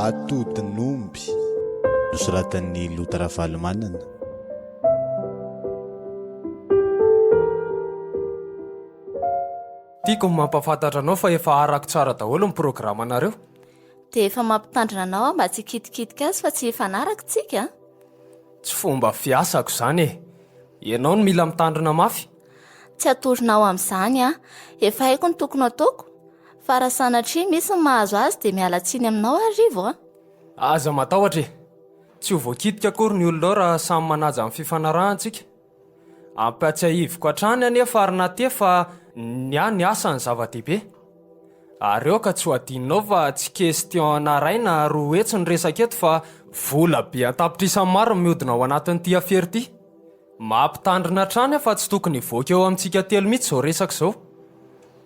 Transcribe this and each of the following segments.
Atodinomby nosoratan'ny Lotara Valomanana. Tiako ny mampafantatra anao fa efa arako tsara daholo ny programanareo. Dia efa mampitandrina anao mba tsy kitikitika azy fa tsy efanaraka tsika. Tsy fomba fiasako izany e. Ianao no mila mitandrina mafy. Tsy atoronao amin'izany efa haiko ny tokony ataoko. Fa raha sanatria misy ny mahazo azy dia miala tsiny aminao arivo. Aza matahotra e. Tsy ho voakitika akory ny olona raha samy manaja amin'ny fifanarahantsika. Ampatsiahiviko hatrany anefa ary naty fa ny asa ny zava-dehibe. Ary eo ka tsy ho adinonao fa tsy kestion anaraina roa hetsy ny resaka eto fa vola be antapitra isan'ny maro mihodina ao anatin'ity afery ity. Mampitandrina hatrany fa tsy tokony hivoaka eo amintsika telo mihitsy izao resaka izao.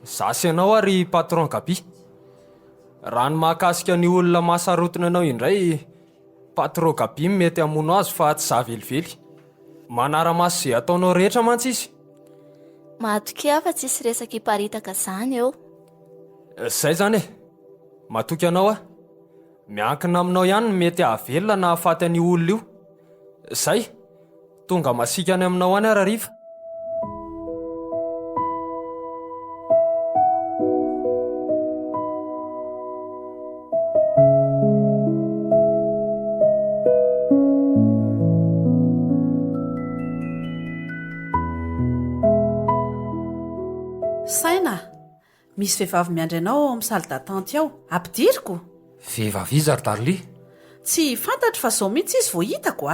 Zasy ianao ary patron Gabi. Raha ny mahakasika ny olona mahasarotiny anao indray, patron Gabi mety hamono azy fa tsy zavelively. Manara-maso izay ataonao rehetra mantsy izy. Mahatoky aho fa tsisy resaka hiparitaka izany eo. Izay zany e. Matoky anao miankina aminao ihany no mety hahavelona na hahafaty an'io olona io. Izay, tonga masika any aminao any ary hariva. Saina, misy vehivavy miandry anao amin'ny salle d'attente ao. Ampidiriko? Vehivavy zary Darly? Tsy fantatro fa zao mihitsy izy vao hitako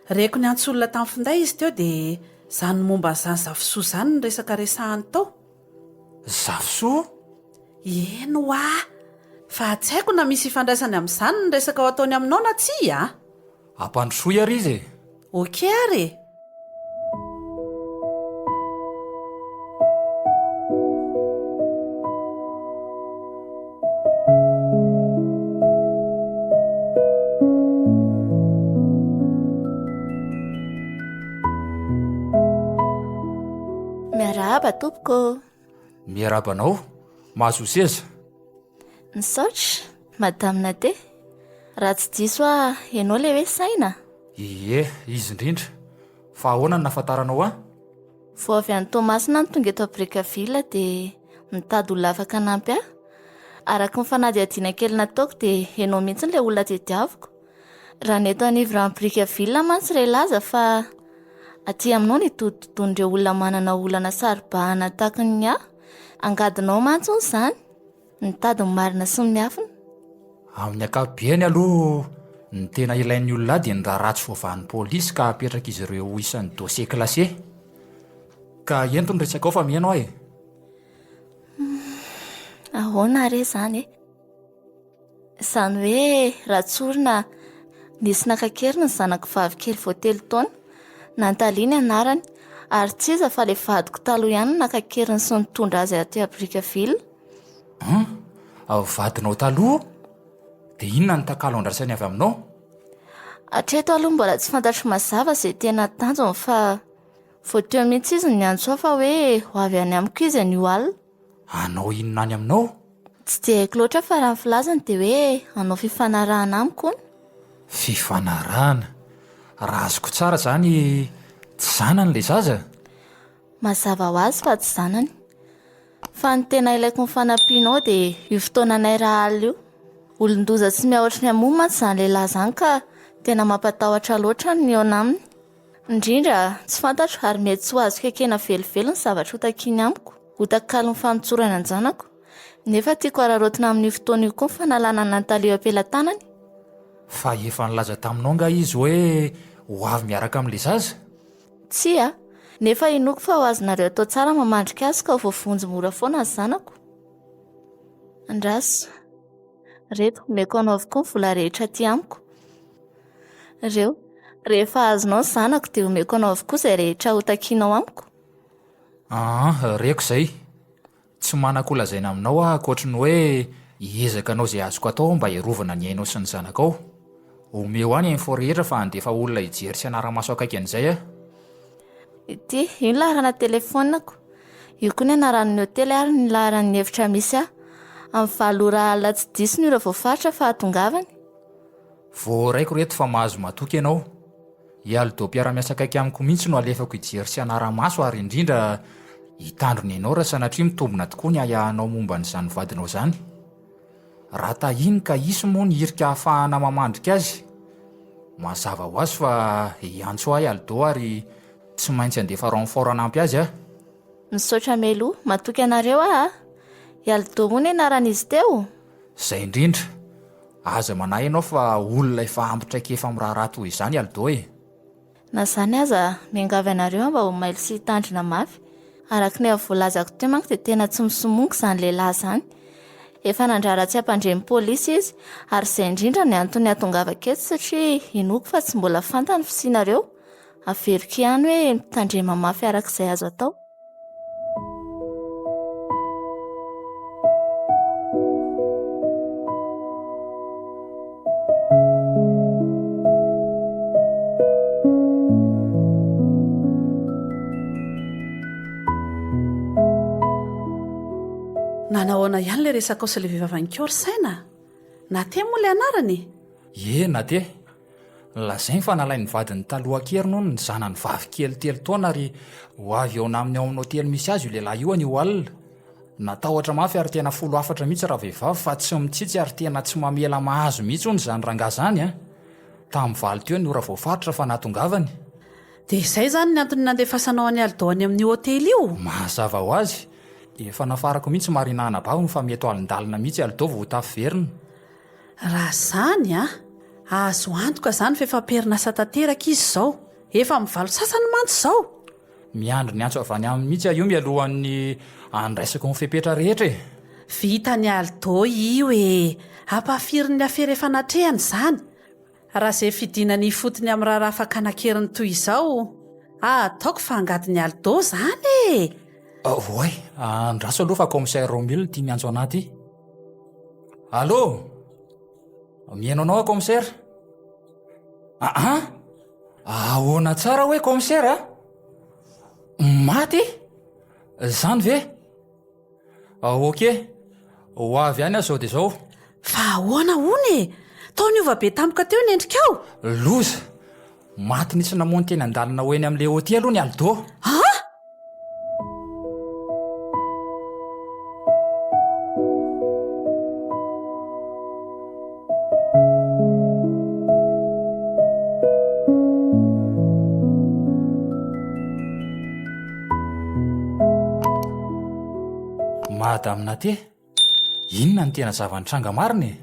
Reko ny antsolona tamin'ny finday izy teo dia zany momba an'izany zavosoa izany ny resaka resahany tao. Zavosoa? Eno fa tsy haiko na misy ifandraisany amin'izany ny resaka ao ataony aminao na tsy Ampandrosoa ary izy e. Okey ary. Miarahaba tompoko. Miarahaba anao, mahazo seza. Misaotra, madamina te. Raha tsy diso ianao le hoe Saina. Ie, izy indrindra. Fa ahoana ny nafantaranao Vao avy any Tomasina ny tonga eto Brickaville dia mitady olona afaka nampy araka ny fanadihadiana kely nataoko dia ianao mihitsy ilay olona tediaviko. Raha neto anivra ny Brickaville mantsy ray laza fa aty aminao ny toditodon'ireo olona manana olana saribahana tahaka ny angadinao mantsy hono izany. Nitady ny marina sy ny miafina. Amin'ny ankapobeny aloha ny tena ilain'ny olona dia ny ratsy voavahan'ny polisy ka apetraka izy ireo isan'ny dossier classé. Ka ento ny resaka ao fa mianao Ahoana re izany Izany hoe ratsorina nisy nakakeriny ny zanako vavikely vao 3 taona. Nantaliany anarany ary tsy iza fa le vadiko taloha ihany nakakeriny sy nitondra azy aty a Brickaville. Vadinao taloha? Dia inona ny takalo andrasany avy aminao? Hatreto aloha mbola tsy fantatro mazava izay tena tanjony fa vao teo mihitsy izy ny antsoa fa hoe ho avy any amiko izy anio alina. Anao inona any aminao? Tsy dia haiko loatra fa raha ny filazany dia hoe anao fifanarahana amiko hono. Fifanarahana? Raha azoko tsara izany tsy zanany le zaza? Mazava ho azy fa tsy zanany. Fa ny tena ilaiko ny fanampianao dia io fotoananay raha alina io. Olon-doza tsy mihoatra ny hamono mantsy izany lehilahy izany ka tena mampatahotra loatra ny eo aminy. Indrindra tsy fantatro ary mety tsy ho azo kekena velively ny zavatra ho takiany amiko. Ho takalo ny fanotsorana ny zanako. Nefa tiako ararotina amin'io fotoana io koa ny fanalana ny Nathalie eo ampelantanany. Fa efa nilaza taminao nga izy hoe ho avy miaraka amin'ilay zaza? Tsy nefa inoko fa ho azonareo atao tsara mamandrika azy ka ho voavonjy mora foana ny zanako. Andraso, reto meko anao avokoa ny vola rehetra aty amiko. Reo, rehefa azonao ny zanako dia omeko anao avokoa izay rehetra ho takianao amiko. Reko izay. Tsy manakolazaina aminao ankoatra ny hoe hiezaka anao izay azoko atao mba hiarovana ny ainao sy ny zanakao. Omeo any info rehetra fa andefa olona hijery sy hanara-maso akaiky an'izay ity io ny laharana telefonako, io koa ny anaran'ny hotely ary ny laharan'ny efitra misy aho, amin'ny valora latsy diso ny ora voafaritra fa hatongavany. Voaraiko reto fa mahazo matoky ianao. Ialdo mpiara-miasa akaiky amiko mihitsy no alefako ijery sy anara-maso ary indrindra hitandrony ianao raha sanatria mitombina tokoa ny ayahanao momba n'izany vadinao zany. Raha tahiny ka isy moa ny hirika ahafahana mamandrika azy, mazava ho azy fa iantso ahy Aldo ary tsy maintsy andefa renfort anampy azy a. Misaotra Melo, matoky anareo aho. Ialdo moa ny anaran'izy teo. Zay indrindra, aza manahy ianao fa olona efa ampitraika efa amin'ny raharaha toy izany Aldo e. Na zany aza miangavy anareo mba ho mailo sy hitandrina mafy. Araka ny voalazako teo manko dia tena tsy misomonko izany lehilahy zany. Efa nandrara tsy hampandremy polisy izy, ary izay indrindra ny antony hatongavako eto satria inoko fa tsy mbola fantany fisianareo. Averiko ihany hoe mitandrema mafy arak'izay azo atao. Nanahoana ihany le resaka ao sy le vehivavany-keo ry saina? Na te moa le anarany? Na te. Lazainy fa nalainy vadiny taloha kely noho ny zanany vavy kely telo taona ary ho avy eo naminy ao amin'ny hotely misy azy io lehilahy io anio alina. Natahotra mafy ary tena 14 mihitsy raha vehivavy fa tsy mitsitsy ary tena tsy mamela mahazo mihitsy hony zany rangahy zany a. Tamin'ny valy teo ny ora voafaritra fa natongavany. Dia izay zany ny antony nandefasanao any Aldo any amin'ny hotely io? Mazava ho azy. Efa nafarako mihitsy marinana baviny fa mety alindalina mihitsy Aldo vao tafiverina. Raha zany azo antoka zany fa efa perinasa tanteraka izy zao. Efa mivalo sasany mantsy zao. Miandro ny antso avy any aminy mihitsy io mialohan'ny andraisako ny fepetra rehetra e. Vitany Aldo io e. Ampafirin'ny afera efa natrehany zany. Raha izay fidinany fotony amin'ny raharaha fakanakeriny toy izao, ataoko fa angadiny Aldo zany e. Oay, andraso aloha fa commissaire Romile tia miantso anaty. Allô? Mihaino anao commissaire? Ahoana tsara hoe commissaire maty? Zany ve? Ok, ho avy any aho zao dia zao. Fa ahoana hony e? Taony ova be tampoka teo ny endrikao. Loza, maty nisy namoany teny andalina ho eny amin'ilay hotely aloha ny Aldo. Madamina te, inona ny tena zavanitranga mariny?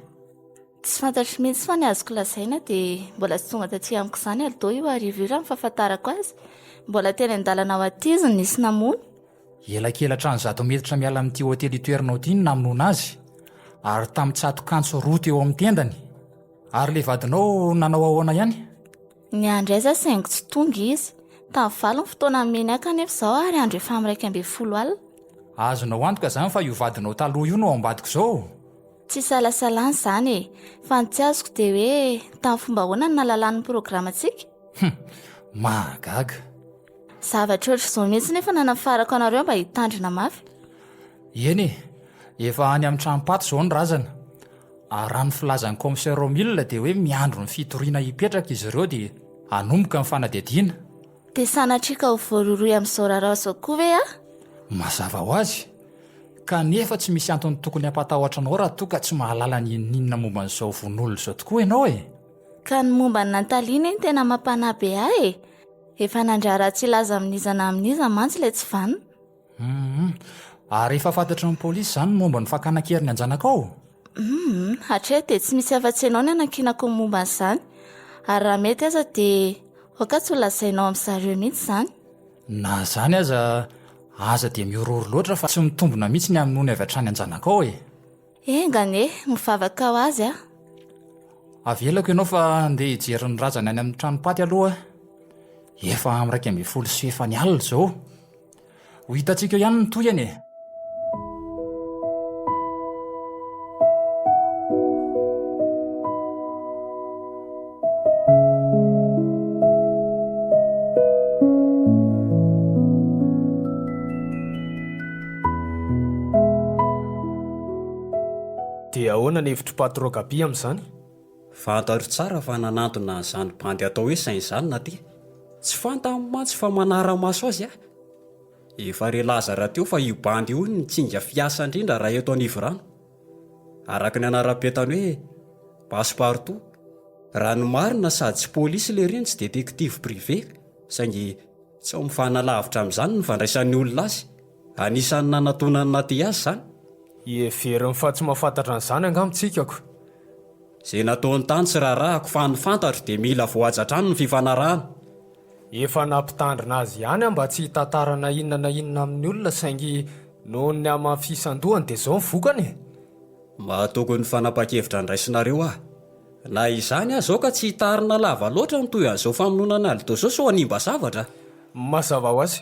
Tsy fantatro mihitsy fa ny azoko lazaina dia mbola tsy tonga taty amiko izany Aldo io arivo io raha ny fahafantarako azy. Mbola teny an-dalana ao atiziny nisy namono. Elakelatra ny 100 metatra miala amin'ity hotely toerinao ity ny namonoana azy. Ary tamin'ny tsato-kanso roa teo amin'ny tendany. Ary le vadinao nanao ahoana ihany? Ny andray za saingo tsy tonga izy. Tamin'ny valo ny fotoana meny aka nefa izao ary andro efa amin'ny 1 alina. Azonao antoka zany fa io vadinao taloha io no ao ambadiko zao. Tsy salasalany izany e. Fa ny tsy azoko dia hoe tamin'ny fomba ahoana ny nalalan'ny programantsika. Mahagaga. Zavatra ohatr'izao mihitsy nefa nanafarako anareo mba hitandrina mafy. Eny efa any amin'ny tranompaty zao ny razana. Raha ny filazan'ny commissaire Romile dia hoe miandro ny fitoriana hipetraka izy ireo dia hanomboka ny fanadihadiana. Dia sanatrika ho voaroroy amin'izao raharaha izao koa ve Mazava ho azy. Kanefa tsy misy antony tokony hampatahotra anao raha toa ka tsy mahalala ny inona momba n'izao vonolo izao tokoa ianao e. Ka ny momba ny Nataliana eny tena mampanahy be ahy e. Efa nandrara tsy laza amin'izana amin'iza mantsy ilay tsy vanina. Ary efa fantatry ny polisy zany momba ny fakanakeriny anjanakao? Hatreto dia tsy misy afa-tsy ianao ny anakinako ny momba n'izany. Ary raha mety aza dia oka tsy ho lazainao amin'izareo mihitsy zany. Na zany aza dia miororo loatra fa tsy mitombona mihitsy ny amin'ony avy hatrany anjanakao e. Engane, mivavaka ho azy Avelako ianao fa andeha hijery ny razana any amin'ny tranompaty aloha. Efa amin'ny 12 sy efany alina zao. Ho hitantsika eo ihany ny toyany e. ahoana ny hevitry patrogabi amin'izany? Fantatro tsara fa nanantona izany bandy atao hoe sain izany na ty tsy fantany mantsy fa manara-maso azy efa relazara teo fa io bandy io ny tsinga fiasa indrindra raha eto anivorano araka ny anara-petany hoe passe-partout raha ny marina sady tsy polisy le reny tsy detektivy privé saingy tsy ao mifanalavitra amin'izany ny fandraisan'ny olona azy anisan'ny nanatonany naty azy izany. Everiny fa tsy mahafantatra an'izany angamintsikako. Izay nataony tany tsy raharahako fa ny fantatro dia mila voajatrano ny fifanarahana. Efa nampitandrina azy ihany mba tsy hitantarana inona na inona amin'ny olona saingy noho ny amafisan-dohany dia izao ny vokany. Mahatoko ny fanapa-kevitra andraisinareo na izany zao ka tsy hitarina lava loatra mitoy an'izao famononana alito zao so hanimba zavatra. Mazava ho azy.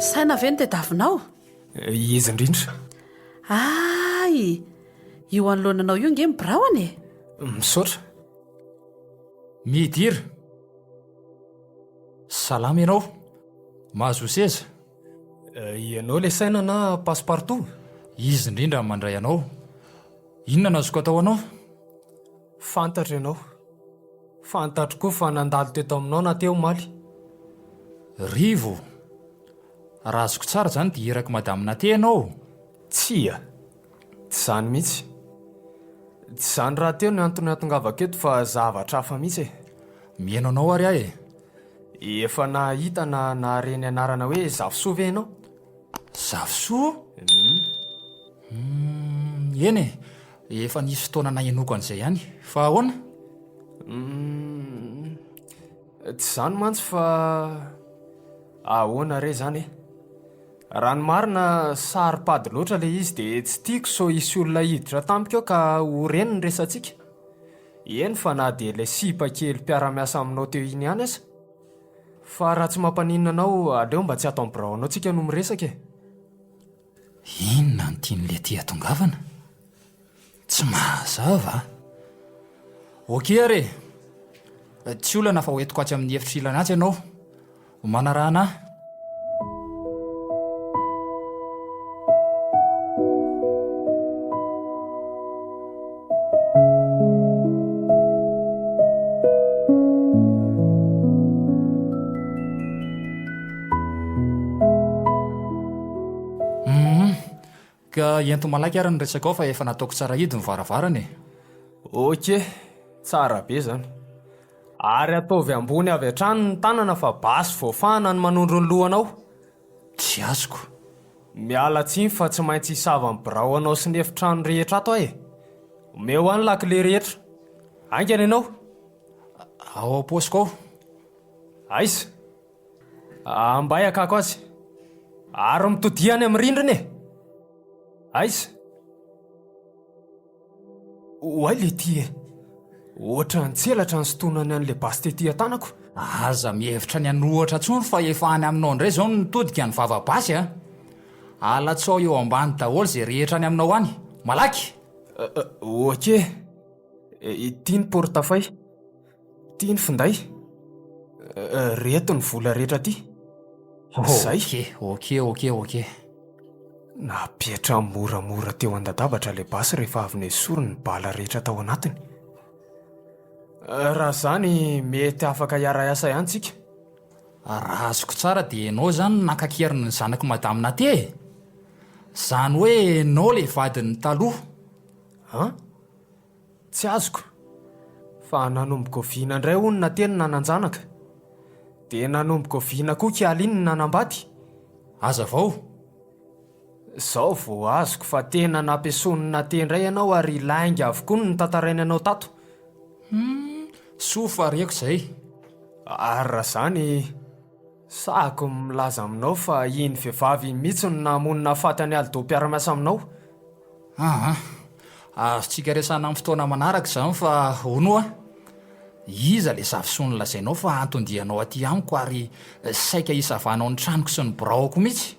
Saina ve ny tediavinao? Izy indrindra. Ay, io anoloananao io nge mibiraony e? Misaotra. Midira. Salama ianao? Mahazo seza? Ianao le saina na passe-partout? Izy indrindra mandray anao. Inona no azoko atao anao? Fantatra ianao. Fantatro koa fa nandalo teto aminao na teo maly. Rivo. Raha azoko tsara zany dia iraka madamina te ianao. Tsia. Tsy zany mihitsy. Tsy zany raha teo ny antony atongavako eto fa zavatra hafa mihitsy e. Mihaino anao ary ahy e. Efa nahita na nahareny anarana hoe Zavosoa ve ianao? Zavosoa? Eny e, efa nisy fotoana nahenoko an'izay ihany. Fa ahoana? Tsy zany mantsy fa ahoana re zany e. Raha ny marina saripady loatra le izy dia tsy tiako so isy olona hiditra tamiko ka ho reny ny resantsika. Eny fa na dia ilay sipa kely mpiara-miasa aminao teo iny ihany aza. Fa raha tsy mampaninona anao aleo mba tsy atao ambirao anao tsika no miresaka e. Inona ny tian'le ty atongavana? Tsy mahazava. Okey are. Tsy olana fa hoentiko atsy amin'ny hefitra ilana atsy ianao. Manarahana ahy. Ka ento malaky ary ny resaka ao fa efa nataoko tsara hidy ny varavarany e. Okey, tsara be zany. Ary ataovy ambony avy hatrany ny tanana fa basy voafahana ny manondro ny lohanao. Tsy azoko. Miala tsiny fa tsy maintsy hisava ny birao anao sy ny efitrano rehetra ato e. Omeo any lakile rehetra. Aingana ianao? Ao am-posiko ao. Aisa. Ambay akako azy. Ary mitodiany amin'ny rindrina e. Aisa. Hoay le ty e. Ohatra ny tselatra ny sotonany an'le basy tety an-tanako. Aza mihevitra ny anohatra tsony fa efa any aminao indray zao ny todika ny vava-basy a. Alatsao eo ambany daholo zay rehetra any aminao any. Malaky. Okey. Ity ny portafay. Ity ny finday. Reto ny vola rehetra ty. Zay. Okey. Napetra moramora teo an-dadabatra le basy rehefa avy nesoriny ny bala rehetra tao anatiny. Raha zany mety afaka hiara-iasa ihany tsika. Raha azoko tsara dia ianao zany nankakeriny ny zanako madamina te. Zany hoe ianao le vadiny taloha. Ha? Tsy azoko. Fa nanomboka oviana indray hono na teny nananjanaka. Dia nanomboka oviana koa kialiny ny nanambady. Aza vao. Zao vao azoko fa tena nampiasony na te indray ianao ary lainga avokoa ny tantaraina anao tato. Sofa reko zay. Ary raha zany sahako milaza aminao fa iny vehivavy mihitsy no namonina fatany aldo mpiara-miasa aminao. Azotsika resana amin'ny fotoana manaraka izany fa hono a. Iza le Zavosoa nolazainao fa antondianao aty amiko ary saika hisavanao ny tranoko sy ny biraoko mihitsy.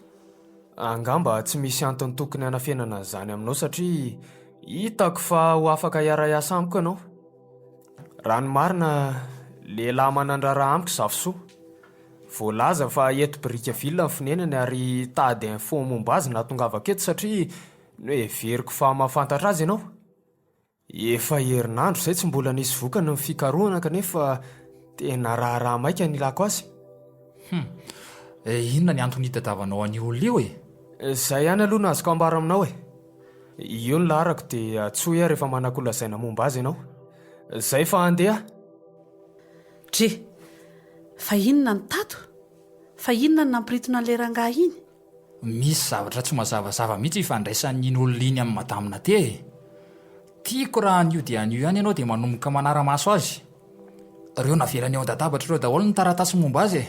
Angamba tsy misy antony tokony hanafenana zany aminao satria hitako fa ho afaka hiara-iasa amiko ianao. Raha ny marina, lehilahy manandraraha amiko zafisoa. Voalaza fa eto brika villa ny fonenany ary tady info momba azy natongavako eto satria ny hoe veriko fa mahafantatra azy ianao. Efa herinandro izay tsy mbola nisy vokany ny fikarohana kanefa tena raha maika ny ilako azy. Inona ny antony hitadavanao an'io olona io e? Izay ihany aloha no azoko ambara aminao e. Io ny larako dia tsy hoe rehefa manakolazaina momba azy ianao. Izay fa andeha. Dre, fa inona ny tato? Fa inona ny nampiritona an'ilay rangahy iny? Misy zavatra tsy mazavazava mihitsy ifandraisan'iny olona iny amin'ny madamina te. Tiako raha an'io dia an'io ihany ianao dia manomboka manara-maso azy. Ireo navelany ao an-databatra ireo daholo ny taratasy momba azy e.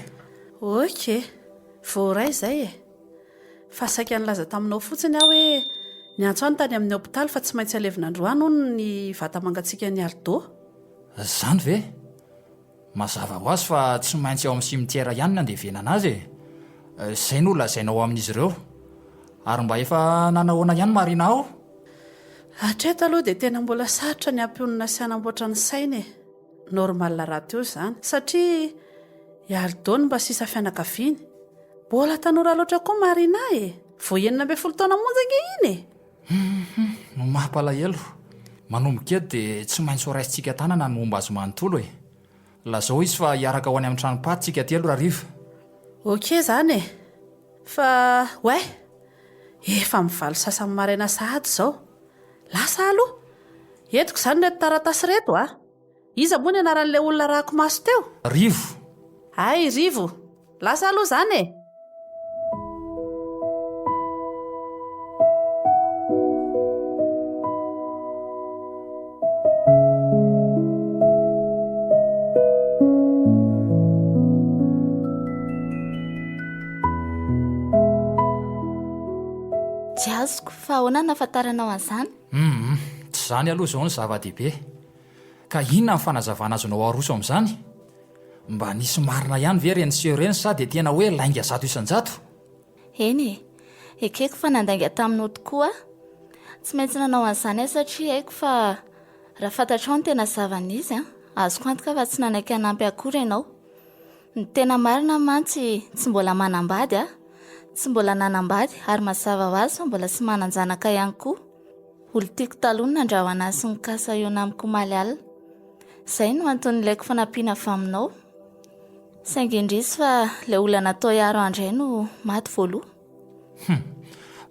Oke, voaray izay e. Fa saika nilaza taminao fotsiny aho hoe ny antso any tany amin'ny hôpitaly fa tsy maintsy alevina androany hono ny vata mangatsiaka ny Aldo. Zany ve? Mazava ho azy fa tsy maintsy ao amin'ny simitiera ihany ny andevenana azy e. Izay no lazainao amin'izy ireo. Ary mba efa nanahoana ihany marina ao? Hatreto aloha dia tena mbola sarotra ny ampionana sy hanamboatra ny sainy e. Normal raha teo izany satria i Aldo no mba sisa fianakaviany. Mbola tanora loatra koa marina e. Vao 12 taona monja ange iny e. Mampalahelo. Manomboka eto dia tsy maintsy ho raisitsika tanana ny momba azy manontolo e. Lazao izy fa hiaraka ho any amin'ny tranopaty telo rariva. Oke zany e. Fa oe, efa mivaly sasany maraina sahady izao. Lasa aloha. Etiko izany reto taratasy reto a. Iza moa ny anaran'ilay olona rahako maso teo? Rivo. Ay, Rivo. Lasa aloha zany e. Jiazoko fa ahoana nafantaranao an'izany? Tsy zany aloha izao ny zava-dehibe. Ka inona ny fanazavana azonao aroso amin'izany? Mba nisy marina ihany ve reny sy ireny sa dia tena hoe lainga zato isan-jato? Eny e, ekeko fa nandainga taminao tokoa. Tsy maintsy nanao an'izany satria haiko fa raha fantatrao ny tena zavan'izy azoko antoka fa tsy nanaiky hanampy akory ianao. Ny tena marina mantsy tsy mbola manambady tsy mbola nanambady ary mazava ho azy fa mbola sy manan-janaka ihany koa. Olo tiako taloha ny nandrahoana azy sy nikasa eo amiko omaly alina. Izay no antony ilaiko fanampiana avy aminao. Saingy indrisy fa ilay olona natao hiaro andray no maty voaloha.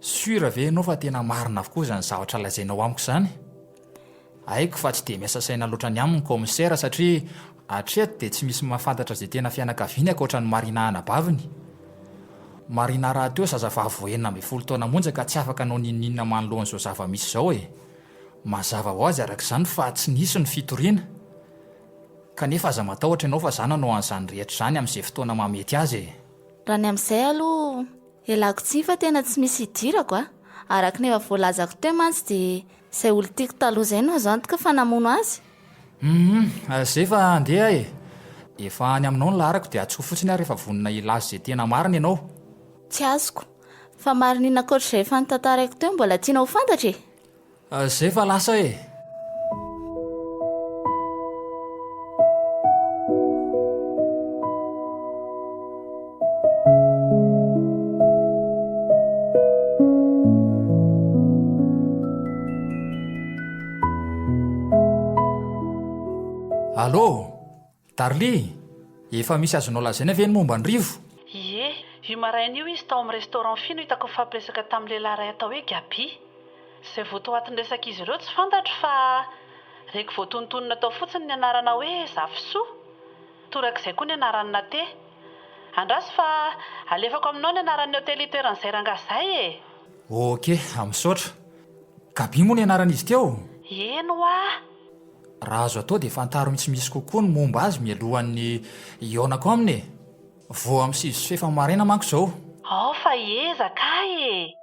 Sura ve ianao fa tena marina avokoa izany zavatra lazainao amiko izany? Haiko fa tsy dia miasa saina loatra ny aminy komisera satria hatreto dia tsy misy mahafantatra izay tena fianakaviany ankoatra ny Marina anabaviny. Marina raha teo zazavavy vao 12 taona monja ka tsy afaka anao ninina manoloan'izao zava-misy izao e. Mazava ho azy arak'izany fa tsy nisy ny fitoriana. Kanefa aza matahotra ianao fa zany anao an'izany rehetra izany amin'izay fotoana mamety azy e. Raha ny amin'izay aloha ialako tsia fa tena tsy misy hidirako araka ny efa voalazako teo mantsy dia izay olo tiako taloha izay no azo antoka fa namono azy. Izay fa andeha e. Efa any aminao ny larako dia atsoa fotsiny ary rehefa vonona ilazy izay tena marina ianao. Tsy azoko fa marinina ankoatr'izay efa nitantarako teo mbola tiana ho fantatra e. Izay fa lasa e. Allô, Darly, efa misy azonao lazaina ve ny momba ny Rivo? Ie, io maraina io izy tao amin'ny restaurant fino hitako fampiresaka tamin'ilay lehilahy atao hoe Gabi. Izay voto atin'ny resaka izy ireo tsy fantatro fa reko voatonontonona tao fotsiny ny anarana hoe Zafisoa. Torak'izay koa ny anaran'ny Nate. Andraso fa alefako aminao ny anaran'ny hôtely toeran'izay rangazay e. Oke, misaotra. Gabi moa ny anaran'izy teo? Eno a. Raha azo atao dia fantaro misy kokoa ny momba azy mialohan'ny ionako aminy e. Vao amin'ny 6 sy efa maraina manko izao. Fa ezaka e.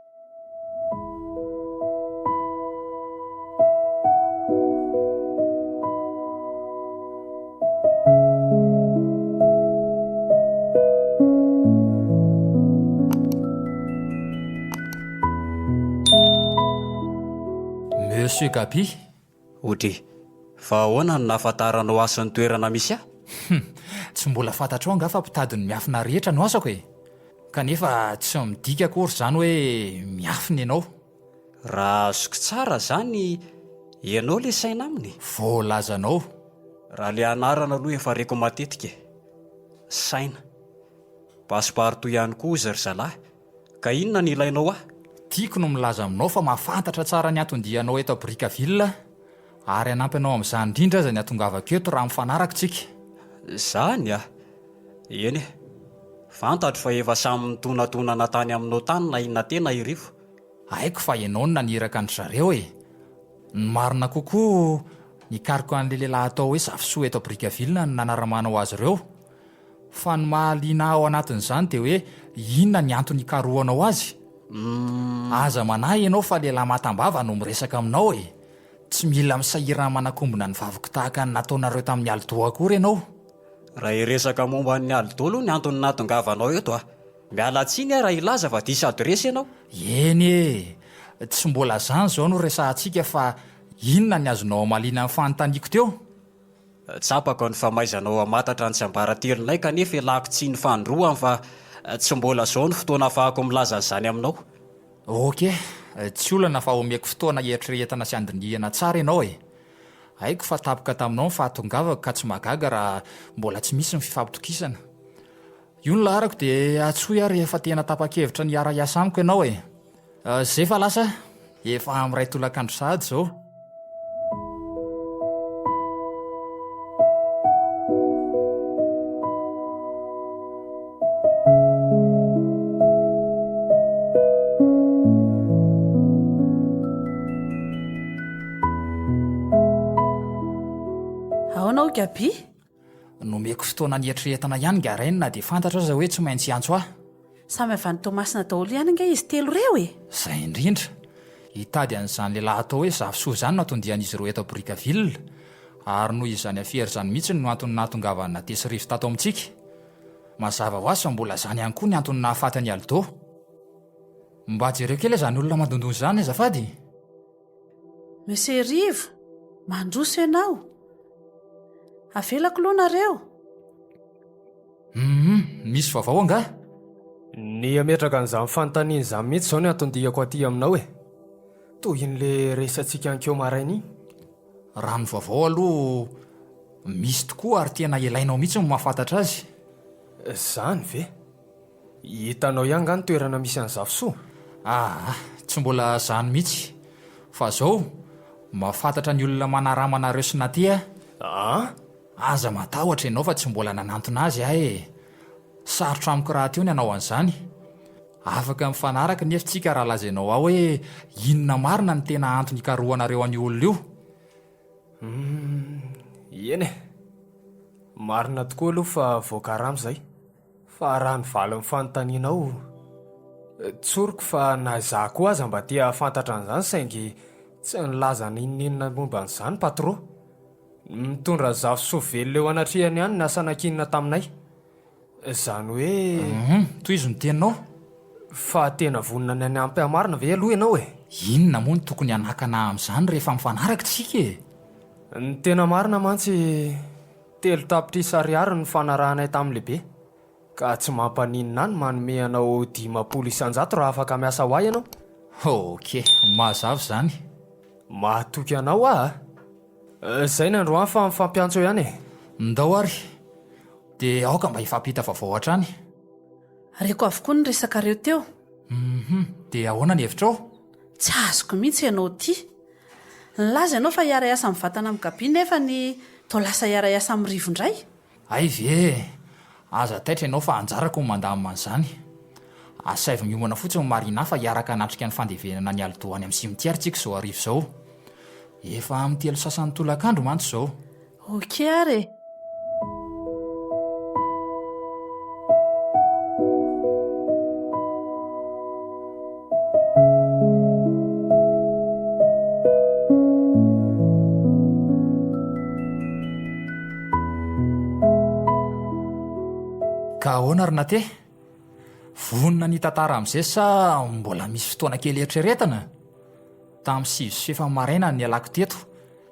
Monsieur Gabi, Ody, fa ahoana no nahafantaranao asan'ny toerana misy ahy? tsy mbola fantatrao anga fa mpitadiny miafina rehetra no asako e. Kanefa tsy midika akory izany hoe miafina ianao. Raha azoko tsara zany, ianao le saina aminy. Voalazanao. Raha le anarana aloha efa reko matetika e. Saina. Pasiparito ihany koa zy ry zalahy. Ka inona ny ilainao ahy? Tiako no milaza aminao fa mahafantatra tsara ny atondianao eto Brickaville ary hanampy anao amin'izany indrindra aza ny atongavako eto raha mifanaraka tsika. Zany ah. Eny e. Fantatro fa efa samy nitonantonana tany aminao tany na inona tena irivo. Haiko fa ianao no naniraka ny zareo e. Ny marina kokoa nikariko an'ilay lehilahy atao hoe Zafisoa eto Brickaville ny nanaramanao azy ireo. Fa ny mahaliana ao anatin'izany dia hoe inona ny antony ikarohanao azy. Aza manahy ianao fa lehilahy matambava no miresaka aminao e. Tsy mila misahirana manakombona ny vavoko tahaka ny nataonareo tamin'ny Aldo akory ianao. Raha iresaka momba ny Aldo ny antony nahatongavanao eto ah. Miala tsiny raha ilaza fa diso adresy ianao. Eny e, tsy mbola zany zao no resahantsika fa inona ny azonao amaliana ny fanontaniako teo? Tsapako ny famaizanao amatatra ny tsiambaratelonay kanefa ialako tsy ny fandroany fa tsy mbola zao ny fotoana ahafahako milaza zany aminao. Ok, tsy olana fa omeko fotoana eritreretana sy andinihana tsara ianao e. Haiko fa tapoka taminao ny fahatongavako ka tsy magaga raha mbola tsy misy ny fifampitokisana. Io ny laharako dia atsoy ary efa tena tapa-kevitra ny ara-iasa amiko ianao e. Zay fa lasa, efa amin'iray tolakandro sahady zao. Ahoanao Gabi? Nomeko fotoana nieritrretana ihany garainina dia fantatra aza hoe tsy maintsy antso ahy. Samy avy ny Tomasina daholo ihany anga izy telo reo e. Izay indrindra, hitady an'izany lehilahy atao hoe Zafisoa izany no atondian'izy ireo eto Brickaville ary noho izany afery izany mihitsy no antony nahatongavany natesy rivo tato amintsika. Mazava ho azy fa mbola izany ihany koa ny antony nahafatany Aldo. Mba jereo kely izany olona mandondony izany azafady. Monsieur Rivo, mandroso ianao. Avelako aloha nareo. Misy vaovao anga? Ny ametraka an'izany fanontaniana izany mihitsy izao ny atondihako aty aminao e. Toy n'le resantsika ankeo marainy. Raha ny vaovao aloha misy tokoa ary tena ilainao mihitsy ny mahafantatra azy. Zany ve? Hitanao ihany nga ny toerana misy an'ny Zafisoa? Tsy mbola zany mihitsy. Fa zao, mahafantatra ny olona manaramana sy naty aza matahotra ianao fa tsy mbola nanantona azy ahy e. Sarotra amiko raha teo ny anao an'izany. Afaka mifanaraka nefa tsika raha lazainao aho hoe inona marina ny tena antony ikarohanareo an'io olona io. Eny e. Marina tokoa aloha fa voakaramo izay. Fa raha ny valin'ny fanontanianao, tsoriko fa na izaho koa aza mba tia fantatra an'izany saingy tsy nilaza n'inona momba an'izany patro. Mitondra Zafisoa velona eo anatrehany ihany ny asa nakinina taminay. Izany hoe Toy izy ny teninao? fa tena vonina ny any ampy marina ve aloha ianao e? Inona moa ny tokony hanakana amin'izany rehefa mifanaraka tsika e? Ny tena marina mantsy telo tapitrisa ariary ny fanarahanay tamin'ny lehibe. Ka tsy mampaninona ny manome anao 500 isan-jato raha afaka miasa ho ahy ianao. Ok, mazava izany. Mahatoky anao izay ny androany fa mifampiantso ihany e. Ndao ary, dia aoka mba hifampita vaovao hatrany. Reko avokoa ny resaka reo teo. Dia ahoana ny hevitrao? Tsy azoko mihitsy ianao ty. Nilaza ianao fa hiara-iasa amin'ny vatana amin'ny Gabi nefa ny tao lasa hiara-iasa amin'ny Rivo indray. Ay ve, aza taitra ianao fa anjarako ny mandamina an'izany. Asaivo miomana fotsiny ny marina fa hiaraka hanatrika ny fandevenana ny Aldo any amin'ny simitiara tsika izao arivo izao. Efa amin'ny telo sasany tolakandro mantsy izao. Ok ary. Ka ahoana ry nate? Vonina ny tantara amin'izay sa mbola misy fotoana kely eritreretana? tamin'ny 7 maraina ny alako teto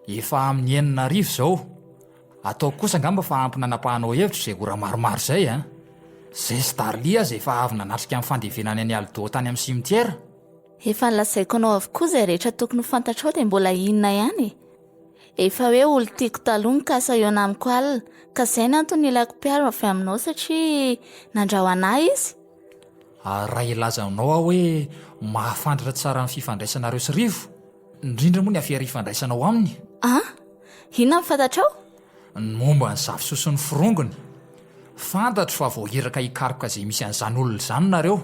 efa amin'ny 9 zao ataoko kosa ngamba fa ampinanapahanao hevitra zay ora maromaro zay a zay Starly aza efa avy nanatrika amin'ny fandevenany any Aldo tany amin'ny cimetière. Efa nilazaiko anao avokoa izay rehetra tokony ho fantatrao dia mbola inona ihany. Efa hoe olo tiako taloha nikasa eo amiko alina ka izay ny antony ilako mpiaro avy aminao satria nandrao anahy izy. Raha ilazanao aho hoe mahafantatra tsara amin'ny fifandraisanareo sy rivo, indrindra moa ny afery ifandraisanao aminy. Inona ny fantatrao? Ny momba ny zava-soso ny firongony. Fantatro fa voaheraka hikaroka izay misy an'izany olona izany nareo.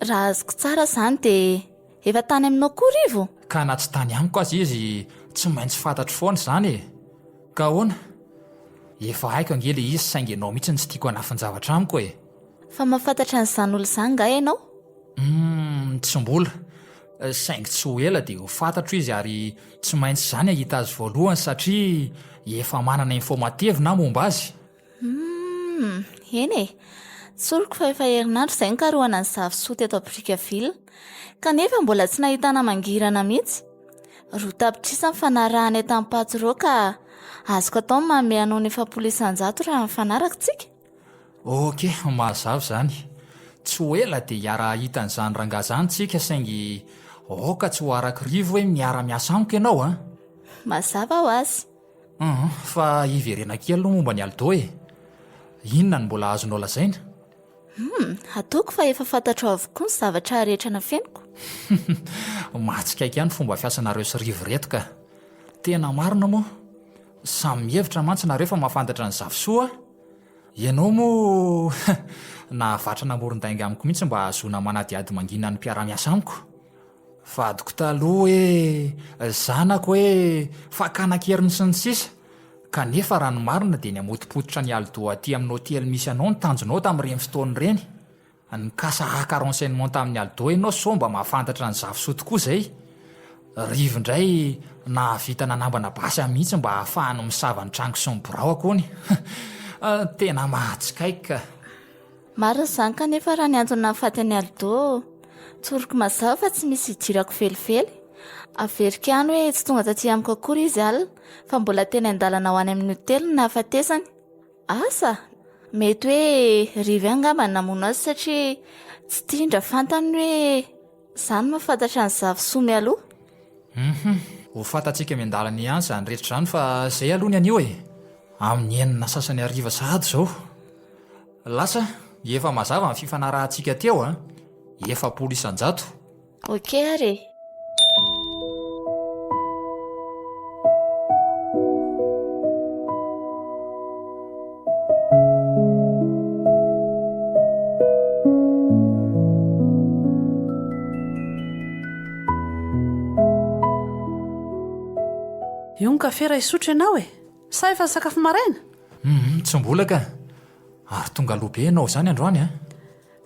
Raha azoko tsara izany dia efa tany aminao koa rivo. Ka na tsy tany amiko azy izy tsy maintsy fantatro foana izany e. Ka ahoana? Efa haiko angely izy saingy ianao mihitsy ny tsy tiako hanafinjavatra amiko e. Fa mahafantatra an'izany olo izany nga ianao? Tsy mbola. Saingy tsy ho ela dia ho fantatro izy ary tsy maintsy izany ahita azy voalohany satria efa manana info matevina momba azy. Eny e, tsoriko fa efa herinandro izay nikarohana ny zava-soa teto Afrikaville kanefa mbola tsy nahitana mangirana mihitsy. Roa tapitrisany fanarahany tamin'ny patro ka azoko atao manome anao ny 700 raha mifanaraka tsika. Ok, mazava izany. Tsy ho ela dia hiara hitan'izany rangahy izany tsika saingy aoka tsy ho araka rivo hoe miara-miasa amiko ianao a. Mazava ho azy. Fa hiverena kely no momba ny Aldo e. Inona ny mbola azonao lazaina? Ataoko fa efa fantatrao avokoa ny zavatra rehetra nafeniko. Matsikaiky ihany fomba fiasanareo sy rivo reto ka. Tena marina moa. Samy mihevitra mantsy nareo fa mahafantatra ny zava-soa. Ianao moa nahavatra namoron-dainga amiko mihitsy mba ahazoana manadiady mangina ny mpiara-miasa amiko. Vadiko taloha hoe zanako hoe fakanakeriny sy ny sisa. Kanefa raha ny marina dia ny amotipototra ny Aldo aty amin'ny hôtely misy anao ny tanjonao tamin'ireny fotoana ireny. Ny kasa haka renseignement tamin'ny Aldo ianao so mba mahafantatra ny zava-soa tokoa izay. Rivo indray nahavita nanambana basy mihitsy mba ahafahany misava ny trango sy ny birao akony. Tena mahatsikaiky. Marina izany kanefa raha ny antony nahafaty any Aldo tsoriko mazava fa tsy misy hidirako felifely. Averika ihany hoe tsy tonga taty amiko akory izy alina fa mbola tena an-dalana ho any amin'ny hôtely ny nahafatesany. Asa mety hoe rivo angamba namono azy satria tsy tindra fantany hoe izany mahafantatra ny zava-soa mialoha. Ho fantatsika mian-dalana ihany izany rehetra izany fa izay aloha ny anio e. Amin'ny 9 sasany hariva sahady izao. Lasa efa mazava amin'ny fifanarahantsika teo a. 700. Ok are. Io ny kafe raha isotro ianao e. Sa efa sakafo maraina? Tsy mbola ka. Ary tonga aloha be ianao izany androany a.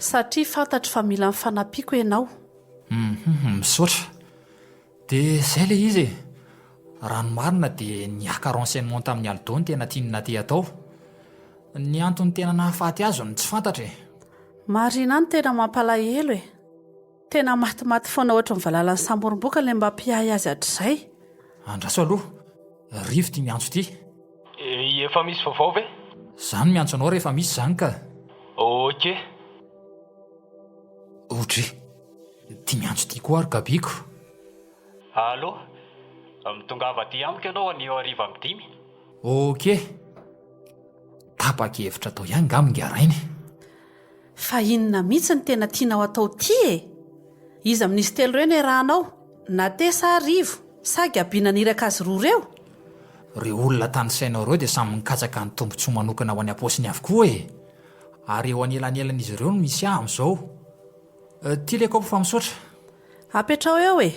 Satria fantatro fa mila mifanampiako ianao. Misaotra. Dia izay le izy e. Raha ny marina dia niaka renseignement tamin'ny Aldo ny tena tiany naty atao. Ny antony tena nahafaty azy ny tsy fantatra e. Marina ny tena mampalahelo e. Tena matimaty foana ohatra ny valalan'ny samborim-boka ilay mba mpiahy azy hatr'izay. Andraso aloha. Rivo tia miantso ity. Efa misy vaovao ve? Izany miantso anao rehefa misy izany ka. Ok. Otry. Tia miantso ity koa ary gabiko. Allo, mitongava aty amiko ianao anio 9:05. Ok. Tapa-kevitra atao ihany ngamba ngarainy. Fa inona mihitsy ny tena tianao atao ty e? Iza amin'izy telo ireo ny rahanao? Na te sa rivo? Sa gabiana niraka azy roa ireo? Reo olona tany sainao ireo dia samy mikatsaka ny tombontsoa manokana ho any am-paosiny avokoa e. Ary eo anelan'elan'izy ireo no misy ahy amin'izao. Tia le kaopy fa misaotra. Apetrao eo e.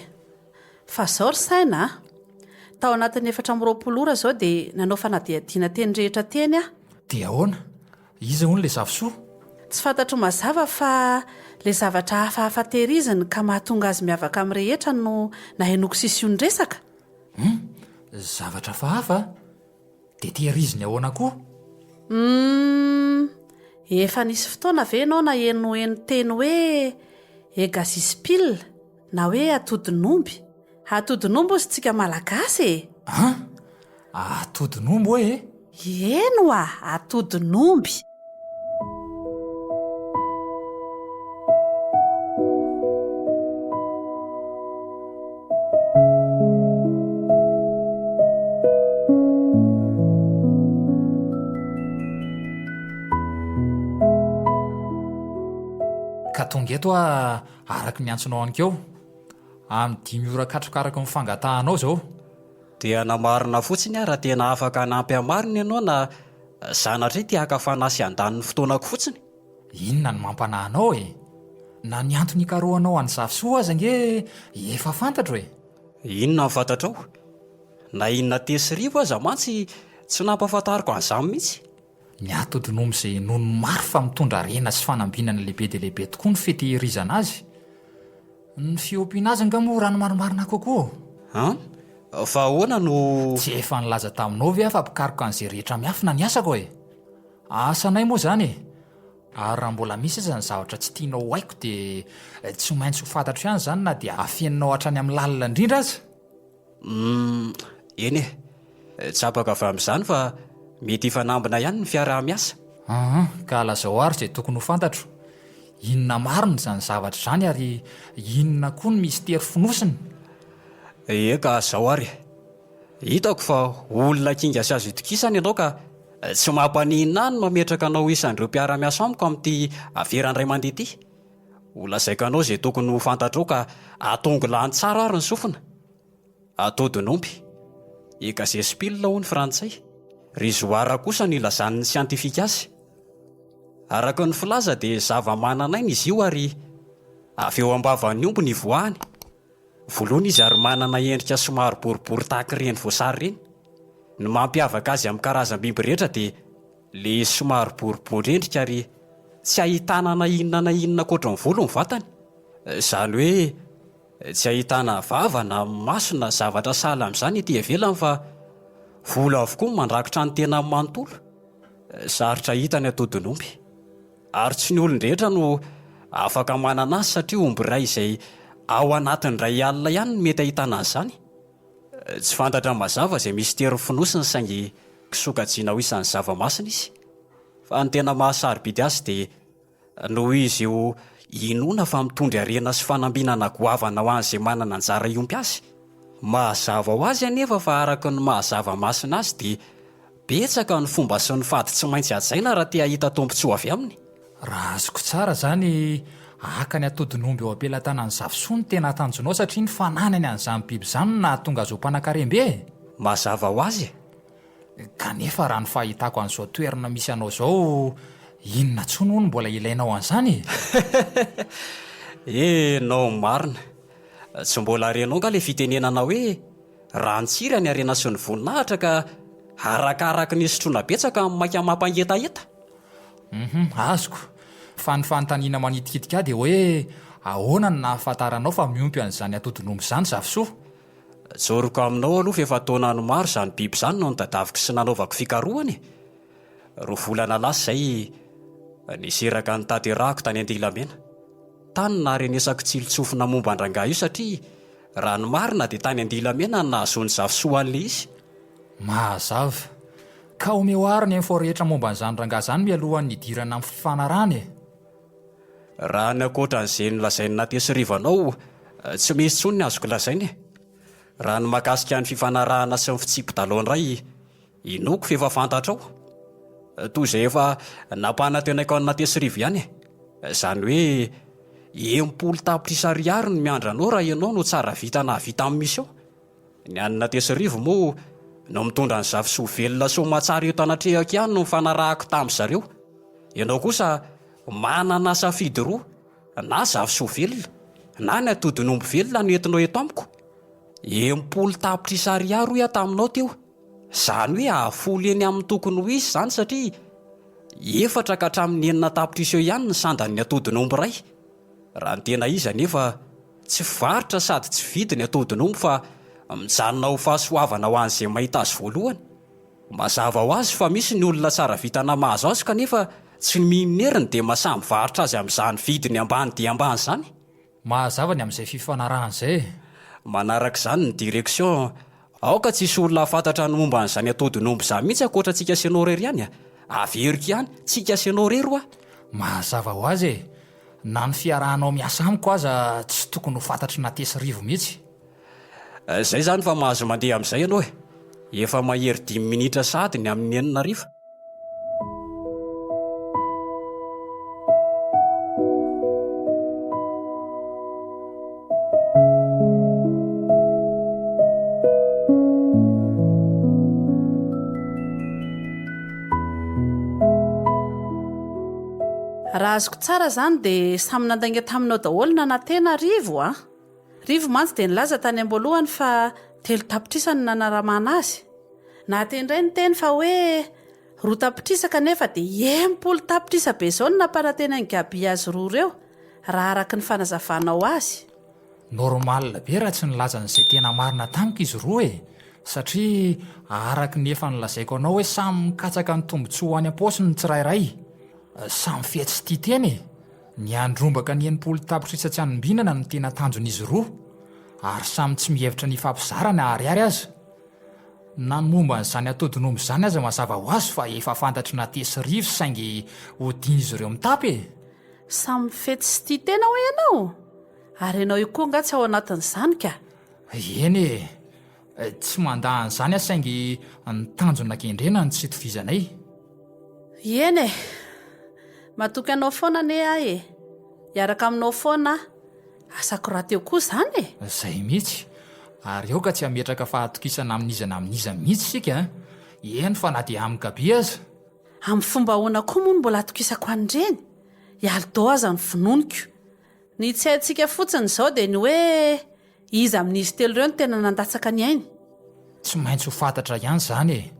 Fa izao ry saina. Tao anatin'ny 420 ora izao dia nanao fanadihadiana teny rehetra teny aho. Dia ahoana? Iza hono le zava-soa? Tsy fantatro mazava fa le zavatra hafahafa tehiriziny ka mahatonga azy miavaka amin'ny rehetra no nahenoko sisiony resaka. Zavatra hafahafa? Dia tehiriziny ahoana koa? Efa nisy fotoana ve ianao na eno teny hoe egasispil na hoe atodin'omby atodin'omby ozy tsika malagasy atodin'omby hoe eno a atodin'omby. ka tonga eto a araky ny antsonao any keo amin'ny 5 ora katrokaraky mifangatahanao zao. dia namarina fotsiny raha tena afaka nampy amarina ianao na zanatra tiaka fanasy andaniny fotoanako fotsiny. Inona ny mampanahinao na ny antony ikarohanao any zafisoa aza nge efa fantatro inona mifatatrao na inona tesirivo aza mantsy tsy nampahafantariko an'izany mihitsy. ny atodin'omby izay nono maro fa mitondra rena sy fanambinana lehibe dia lehibe tokoa ny fitehirizana azy. Ny fiompiana azy nga moa rano marimarina kokoa fa ahoana no tsy efa nilaza taminao ve afa mpikaroka an'izay rehetra miafina ny asako asanay moa zany ary raha mbola misy aza ny zavatra tsy tianao haiko dia tsy maintsy ho fantatro ihany zany na dia afeninao hatrany amin'ny lalina indrindra aza. eny tsy apaka avy amin'izany fa mety ifanambina ihany ny fiaraha-miasa. ka lazao ary izay tokony ho fantatro inona marina zany zavatra izany ary inona koa ny misy tery finosiny. Eka zao ary hitako fa olona kinga sy azo itokisana ianao ka tsy mampanina ny mametraka anao isan'ireo mpiara-miasa amiko amin'ity averan'iray mandeha ity. Olazaika anao izay tokony ho fantatrao ka atongo lany tsara ary ny sofina. Atodin'omby eka zay spilina ho ny frantsay rizoara kosa ny ilazan'ny siantifika azy. Araka ny filaza dia zava-mananaina izy io ary avy eo ambavan'ny omby ny voahany. Voalohany izy ary manana endrika somary boribory tahaka ireny voasary ireny. Ny mampiavaka azy amin'ny karazam-biby rehetra dia le somary boribory endrika ary tsy ahitana na inona ankoatra ny volo ny vatany. Izany hoe tsy ahitana vava na maso na zavatra sahala amin'izany ety ivelany fa volo avokoa mandrakitra ny tena manontolo. Sarotra hita ny atodin'omby ary tsy ny olon-drehetra no afaka manana azy satria omby iray izay ao anatin'ny ray alina ihany no mety ahitana an'izany. Tsy fantatra mazava izay misy tery finosiny saingy kisokajiana ho isan'ny zava-masina izy. Fa ny tena mahasarobidy azy dia noho izy io inona fa mitondry harena sy fanambinana goavana ho an'izay manana anjara iompy azy. Mahazava ho azy anefa fa araka ny mahazava masina azy dia betsaka ny fomba sy ny fady tsy maintsy hajaina raha te hahita tombotsoa avy aminy. Raha azoko tsara zany aka ny atodin'omby eo ampelantanany zafisoa ny tena tanjonao satria ny fananany an'izany biby izany na tonga azo mpanan-karembe. Mazava ho azy kanefa raha ny fahitako an'izao toerana misy anao zao inona tsony hono mbola ilainao an'izany nao marina tsy mbola renao nga le fitenenana hoe raha ntsiry ny arena sy ny voninahitra ka arakaraka ny sotroana betsaka maika mampangetaheta. Azoko fa ny fanontaniana manitikitika dia hoe ahoana ny nahafantaranao fa miompy an'izany atodin'omby izany zafisoa. Joroko aminao aloha fa efa taonany maro izany biby izany no nitadaviko sy nanaovako fikarohany. Roa volana lasa izay niseraka ny tanterahako tany Andilamena. Tany naharenesako tsilontsofina momba an-drangah io satria raha ny marina dia tany Andilamena no nahazoany zafisoa an'le izy. Mahazava ka omeo ary ny info rehetra momba an'izany rangahy izany mialohan'ny hidirana amin'ny fifanarany. Raha ny ankoatra an'izay nolazainy natesirivanao tsy misy tsony ny azoko lazainy. Raha ny makasika ny fifanarahana sy ny fitsipy-dalaon'iray inoko fa efa fantatrao. Toy izay efa nampanatenaiko ny natesirivo ihany. Izany hoe 70 tapitrisa ariary ny miandranao raha ianao no tsara vita na vita amin'ny misy eo. Ny an'ny natesirivo moa no mitondra ny zafisoa velona somatsara eto anatrehako ihany no mifanarahako tamin'izareo. Ianao kosa manana safidy roa na zafisoa velona na ny atodin'omby velona no entinao eto amiko. 70 tapitrisa ariary hoy taminao teo. Izany hoe afolo eny amin'ny tokony ho izy izany satria 4 ka hatramin'ny 9 tapitrisa eo ihany ny sandan'ny atodin'omby iray. Raha ny tena izy anefa tsy varotra sady tsy vidy ny atodin'omby fa mijanona ho fahasoavana ho an'izay mahita azy voalohany. Mazava ho azy fa misy ny olona tsara vitana mahazo azy kanefa tsy mineriny dia mahasamby varotra azy amin'izany vidiny ambany dia ambany izany. Mahazava ny amin'izay fifanarahana izay. Manarak'izany ny direksion aoka tsisy olona fantatra ny momba n'izany atodin'omby izany mihitsy ankoatratsika sy anao rery ihany averiko ihany tsika sy anao rery Mazava ho azy e, na ny fiarahanao miasa amiko aza tsy tokony ho fantatry na tesy rivo mihitsy. Zay zany fa mahazo mandeha amin'izay ianao efa mahery 10 minitra sahady ny amin'ny 9 raha azoko tsara zany dia samy nandainga taminao daholo na natena rivo rivo mantsy dia nilaza tany am-boalohany fa 3 tapitrisa ny nanaramana azy natendray ny teny fa hoe 2 tapitrisa kanefa dia 10 tapitrisa be zao ny namparatena ny gabi azy roa ireo raha araky ny fanazavanao azy. Normal be raha tsy nilaza n'izay tena marina tamiko izy roa e, satria araky ny efa nilazaiko anao hoe samy mikatsaka ny tombontsoa any am-paosiny ny tsirairay, samy fetsy tia teny e, ny andrombaka ny 10 tapitrisa tsy anombinana ny tena tanjon'izy roa ary samy tsy mihevitra ny fampizarana ariary aza. Na ny momba n'izany atodin'omby izany aza mazava ho azy fa efa fantatry na tesy rivo saingy odian'izy ireo mitapy e. Samy fety sy tia tena hoe ianao ary ianao io koa nga tsy ao anatin'izany ka. Eny e, tsy mandahan'izany aho saingy ny tanjona kendrena ny tsy itovizanay. Eny e, matoky anao foana ne ahy e, hiaraka aminao foana asako raha teo koa izany e. Zay mihitsy, ary eo ka tsy hametraka fahatokisana amin'iza mihitsy sika. Eny fa na dia amin'ny gabi aza. Amin'ny fomba ahoana koa moa no mbola atokisako an'ireny, ialdo aza ny vononiko. Ny tsy haintsika fotsiny izao dia ny hoe iza amin'izy telo ireo no tena nandatsaka ny ainy. Tsy maintsy ho fantatra ihany izany e,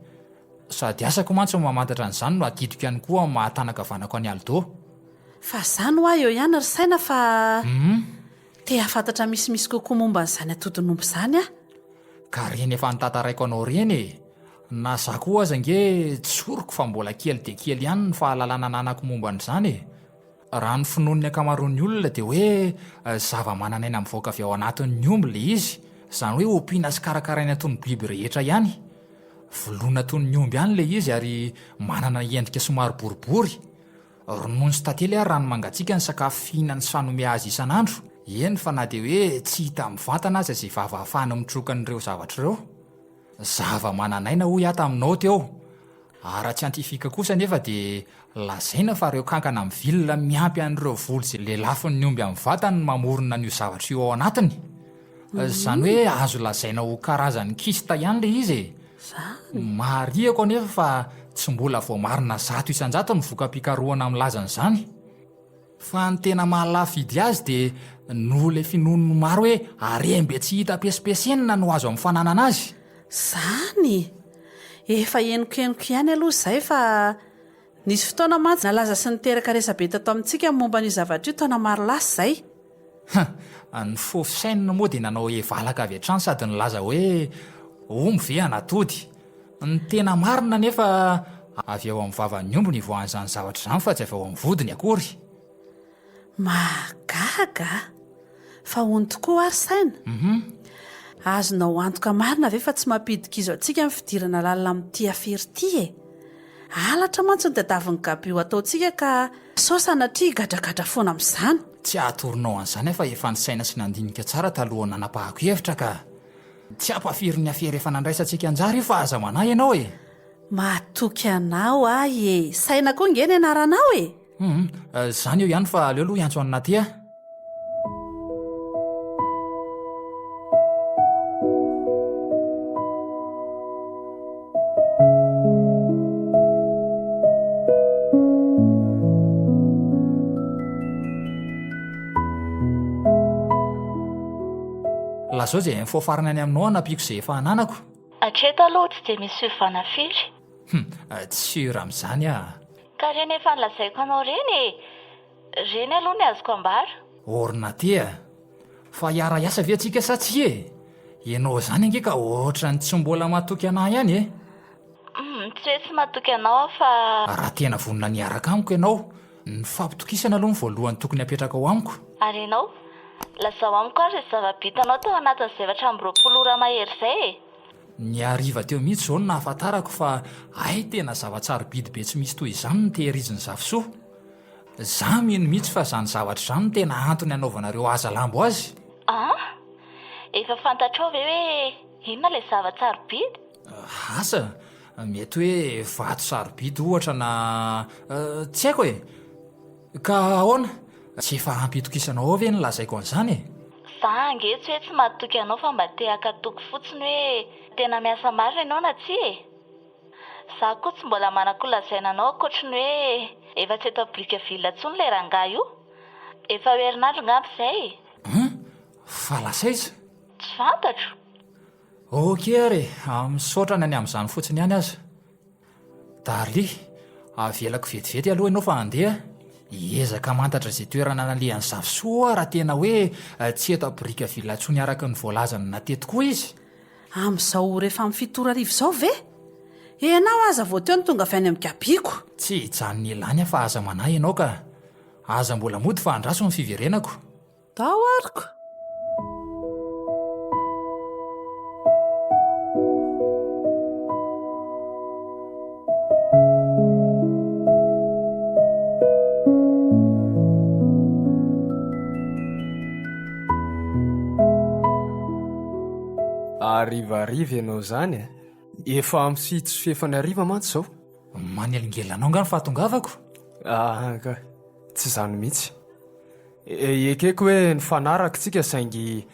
sady asako mantsy mamantatra an'izany no akidiko ihany koa mahatanaka vanako any Aldo. Fa izany ho ahy eo ihany ry saina fa te hafantatra misimisy kokoa momba n'izany atodin'omby izany aho. Ka reny efa nitantaraiko anao reny e, na za koa aza nge tsoriko fa mbola kely dia kely ihany ny fahalalana nanako momba n'izany e. Raha ny finoan'ny akamaroan'ny olona dia hoe zava-mananaina mivoaka avy ao anatin'ny omby le izy, izany hoe ompiana sy karakaraina toy ny biby rehetra ihany. Voloina toy ny omby ihany le izy ary manana endrika somary boribory. Ronono sy tantely ary rano mangatsiaka ny sakafo fihinany sy fanome azy isan'andro. Eny fa na dia hoe tsy hita mivantana azy izay vavahafahana mitrokan'ireo zavatra ireo. Zava-mananaina hoy aho taminao teo. Ara-tsiantifika kosa nefa dia lazaina fa ireo kankana amin'ny vilona miampy an'ireo volo izay lehilafin'ny omby amin'ny vatany mamorona n'io zavatra io ao anatiny. Izany hoe azo lazaina ho karazan'ny kista ihany le izy e. Mariako anefa fa tsy mbola voamarina 100 isan-jato ny voka-pikarohana amin'ny lazan'izany. Fa ny tena mahalafidy azy dia no le finono maro hoe arembe tsy hita pesipesenina no azo amin'ny fananana azy. Zany efa henoko ihany aloha izay fa nisy fotoana mantsy nalaza sy niteraka resabe tato amintsika momba ny zavatra io taona maro lasa izay. Ny fofisainina moa dia nanao valaka avy hatrany sady nilaza hoe omby ve anatody. Ny tena marina nefa avy ao amin'ny vavan'ny omby ny voan'izany zavatra izany fa tsy avy ao amin'ny vodiny akory. Magaga fa hony tokoa ary saina. Azonao antoka marina ve fa tsy mampidika izo antsika amin'ny fidirana lalina amin'ity afery ity e. Alatra mantsy ny tadiavin'ny gabi ho ataontsika ka sao sanatria gadragadra foana amin'izany. Tsy ahatorinao an'izany fa efa ny saina sy nandinika tsara taloha nanapahako hevitra ka tsy ampafiry ny afery efa nandraisantsika anjara io fa aza manahy ianao e. Matoky anao ahy e, saina koa nge ny anaranao e. Zany eo ihany fa aleo aloha iantso anaty a. Lazao izay mifoafarana any aminao anapiako izay efa ananako. Atreto aloha tsy dia misy sivana firy. Tsy ura amin'izany a. Ka reny efa nilazaiko anao reny e. Reny aloha ny azoko ambara. Orina ty a. Fa hiara hiasa ve atsika sa tsy e? Ianao izany ange ka ohatra ny tsy mbola matoky anahy ihany e. Tsy hoe tsy matoky anao fa raha tena vonona niaraka amiko ianao, ny fampitokisana aloha ny voalohany tokony hapetraka ao amiko. ary ianao lazao amiko ary izay zava-bitanao teo anatin'ny zavatra amby 20 ora mahery izay e. Ny ariva teo mihitsy zao no nahafantarako fa ay tena zava-tsarobidy be tsy misy toy izany no tehiriziny zafisoa. Za mino mihitsy fa zany zavatra izany no tena antony anaovanareo aza lambo azy. Efa fantatrao ve hoe inona ilay zava-tsarobidy? Asa, mety hoe vato sarobidy ohatra na tsy haiko e. Ka ahoana? Tsy efa ampitokisanao ao ve ny lazaiko an'izany e? Za ange tsy hoe tsy mahatoky anao fa mba te hakatoky fotsiny hoe tena miasa marina ianao na tsy e. Za koa tsy mbola manakolazaina anao ankoatriny hoe efa tsy eto Brickville intsony ilay rangahy io. Efa ho herinandro ngamba izay. Fa lasa iza? Tsy fantatro. Ok ary, misaotra ny any amin'izany fotsiny ihany aza. Darly, avelako vetivety aloha ianao fa handeha. Hiezaka mantatra izay toerana nalehan'ny zafisoa raha tena hoe tsy eto Brickville intsony araka ny voalazany nateto koa izy. Amin'izao rehefa amin'ny 7 arivo izao ve? Ianao aza vao teo ny tonga avy any amin'ny Gabiko. Tsy hijanony elany fa aza manahy ianao ka. Aza mbola mody fa andraso ny fiverenako. Tao ariko. Arivariva ianao zany e. Efa amin'ny 6 sy fefany ariva mantsy izao. Manelingelanao nga ny fahatongavako. Ka tsy zany mihitsy. Ekeko hoe ny fanaraka tsika saingy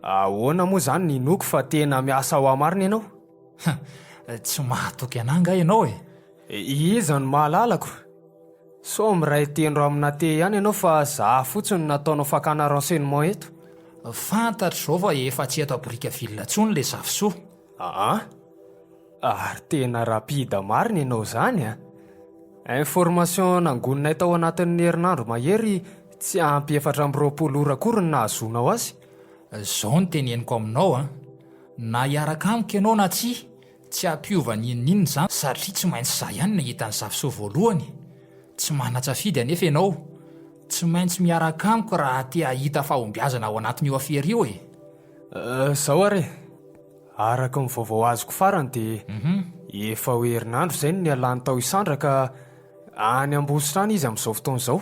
ahoana moa zany ny noko fa tena miasa ao amarina ianao. Tsy mahatoky anah nga ianao e. Iza no mahalalako. So miray tendro amina te ihany ianao fa za fotsiny nataonao fakana renseignement eto. Fantatro zao fa efa tsy eto Brickville intsony le zafisoa. Ary tena rapida marina ianao zany a. Information nangononay tao anatin'ny herinandro mahery tsy ampy 420 ora akory ny nahazonao azy. Zao no teneniko aminao a. Na hiaraka amiko ianao na tsy ampiova ny inon'inona zany satria tsy maintsy za ihany no hitan'ny zafisoa voalohany. Tsy manatsafidy anefa ianao. Tsy maintsy miaraka amiko raha te hahita fahombiazana ao anatin'io afery io e. Zao are. Araka ny vaovao azoko farany dia efa ho herinandro izay ny alany tao Isandra ka any Ambositra any izy amin'izao fotoan'izao.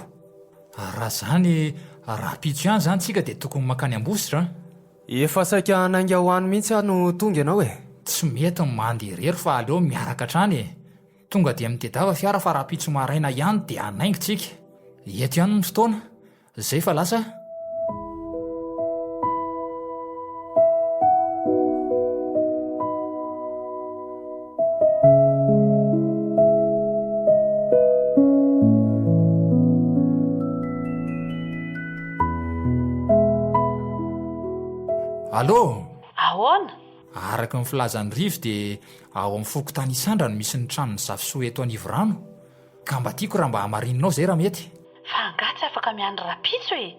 Raha zany rapitso ihany zany tsika dia tokony makany Ambositra. Efa saika hanainga ho any mihitsy aho no tonga ianao e. Tsy mety ny mandeha irery fa aleo miaraka hatrany e. Tonga dia mitedava fiara fa rapitso maraina ihany dia hanaingitsika. Eto ihany ny fotoana. Zay fa lasa. Allô? Ahoana? Araka ny filazan'ny rivo dia ao amin'ny fokotany Isandra no misy ny tranon'ny zafisoa eto Anivorano. Ka mba tiako raha mba hamarinanao zay raha mety. Fa angatsy afaka miandry rapitso e.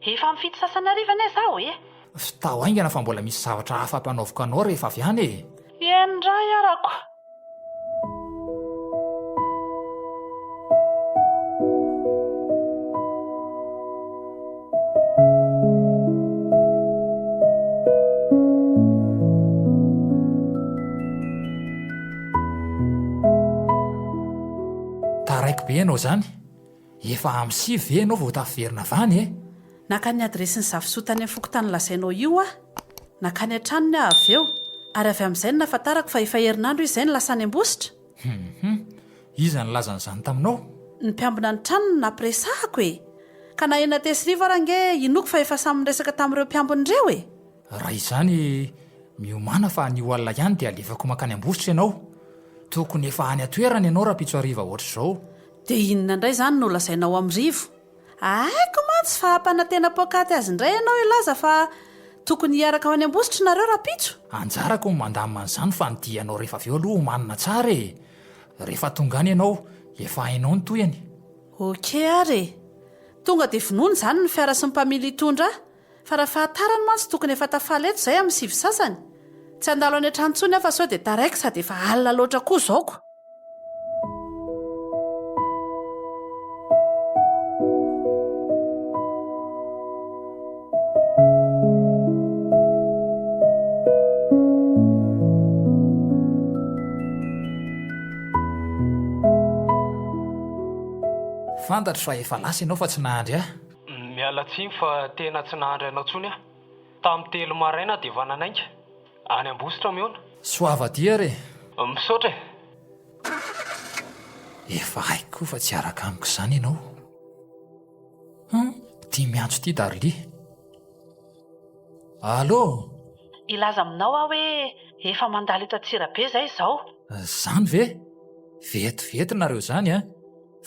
Efa amin'ny 7 sasany ariva ane zaho e. Fitao aingana fa mbola misy zavatra hafa mpanaoviko anao rehefa avy any e. Endray arako. Taraiko be ianao zany. Efa amin'ny 6 ve ianao vao tafiverina avany e. Nakany adresin'ny zafisoa tany amin'ny fokotany lazainao io a. Nakany an-tranony aho avy eo. Ary avy amin'izay no nahafantarako fa efa herinandro izay ny lasany Ambositra. Iza ny lazan'izany taminao? Ny mpiambina ny tranony nampiresahako e. Ka na ena tesiriva range inoko fa efa samy resaka tamin'ireo mpiambin'ireo e. Raha izany miomana fa ny olona ihany dia alefako makany Ambositra ianao. Tokony efa any atoerana ianao raha pitso ariva ohatr' izao. Dia inona indray zany no lazainao amin'ny rivo? Aiko mantsy fa hampanantena pokaty azy indray ianao ilaza fa tokony hiaraka ao any Ambositra nareo rapitso. Anjarako ny mandamina an'izany fa nidianao rehefa avy eo aloha homanina tsara e. Rehefa tonga any ianao efa hainao ny toyany. Ok ary. Tonga dia vonoiny zany ny fiara sy ny mpamily hitondra. Fa raha fahatarany mantsy tokony efa tafaly eto izay amin'ny 7 sasany. Tsy andalo any an-trano intsony aho fa sao dia taraiky sady efa alina loatra koa zaoko. Fantatro fa efa lasa ianao fa tsy nahandry a? Miala tsiny fa tena tsy nahandry anao tsony a. Tamin'ny 3 maraina dia efa nanainga. Any Ambositra miona. Soava ty ary. Misaotra e. Efa haiko fa tsy araka amiko izany ianao. Tia miantso ity Darly. Allo? Ilaza aminao aho hoe efa mandalo eto Antsirabe izay izao. Zany ve? Vetivety nareo izany a?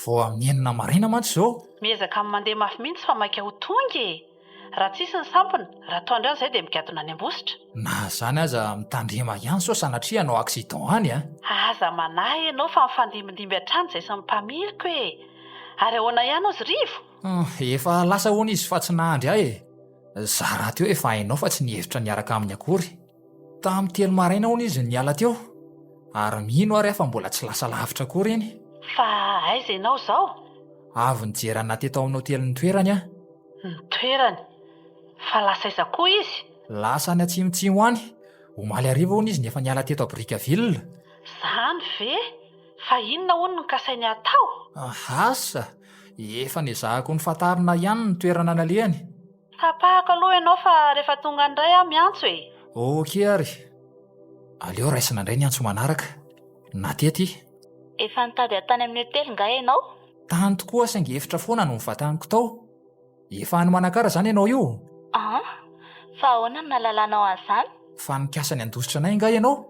Vao amin'ny 9 maraina mantsy izao. Miezaka amin'ny mandeha mafy mihitsy fa maika ho tonga e. Raha tsisy ny sampona, raha toandro ihany izay dia migadona any Ambositra. Na zany aza mitandrema ihany sao sanatria hanao accident any a? Aza manahy ianao fa mifandimindimby hatrany izay sy mimpamiriko e. Ary ahoana ihany ozy rivo? Efa lasa hoana izy fa tsy nahandry ahy e. Za raha teo efa hainao fa tsy nihevitra niaraka amin'ny akory. Tamin'ny 3 maraina hoana izy niala teo. Ary mino ary afa mbola tsy lasa lavitra akory iny. Fa aiza ianao izao? Avy nijerana teto amin'ny hotelin'ny toerany a. Ny toerany? Fa lasa aiza koa izy? Lasa ny atsimotsimo any. Omaly hariva hoana izy nefa niala teto a Brickaville. Zany ve? Fa inona hono no kasainy atao? Asa, efa nezahako ny fatarina ihany ny toerana nalehany. Tapahako aloha ianao fa rehefa tonga indray aho miantso e. Okey ary. Aleo raisina indray ny antso manaraka. Na tety. Efa nitady tany amin'ny hotely nga ianao? Tany tokoa saingy efitra foana no mivataniko tao. Efa any Manakara izany ianao io? Fa ahoana no nalalanao an'izany? Fa nikasa ny andositra anay nga ianao?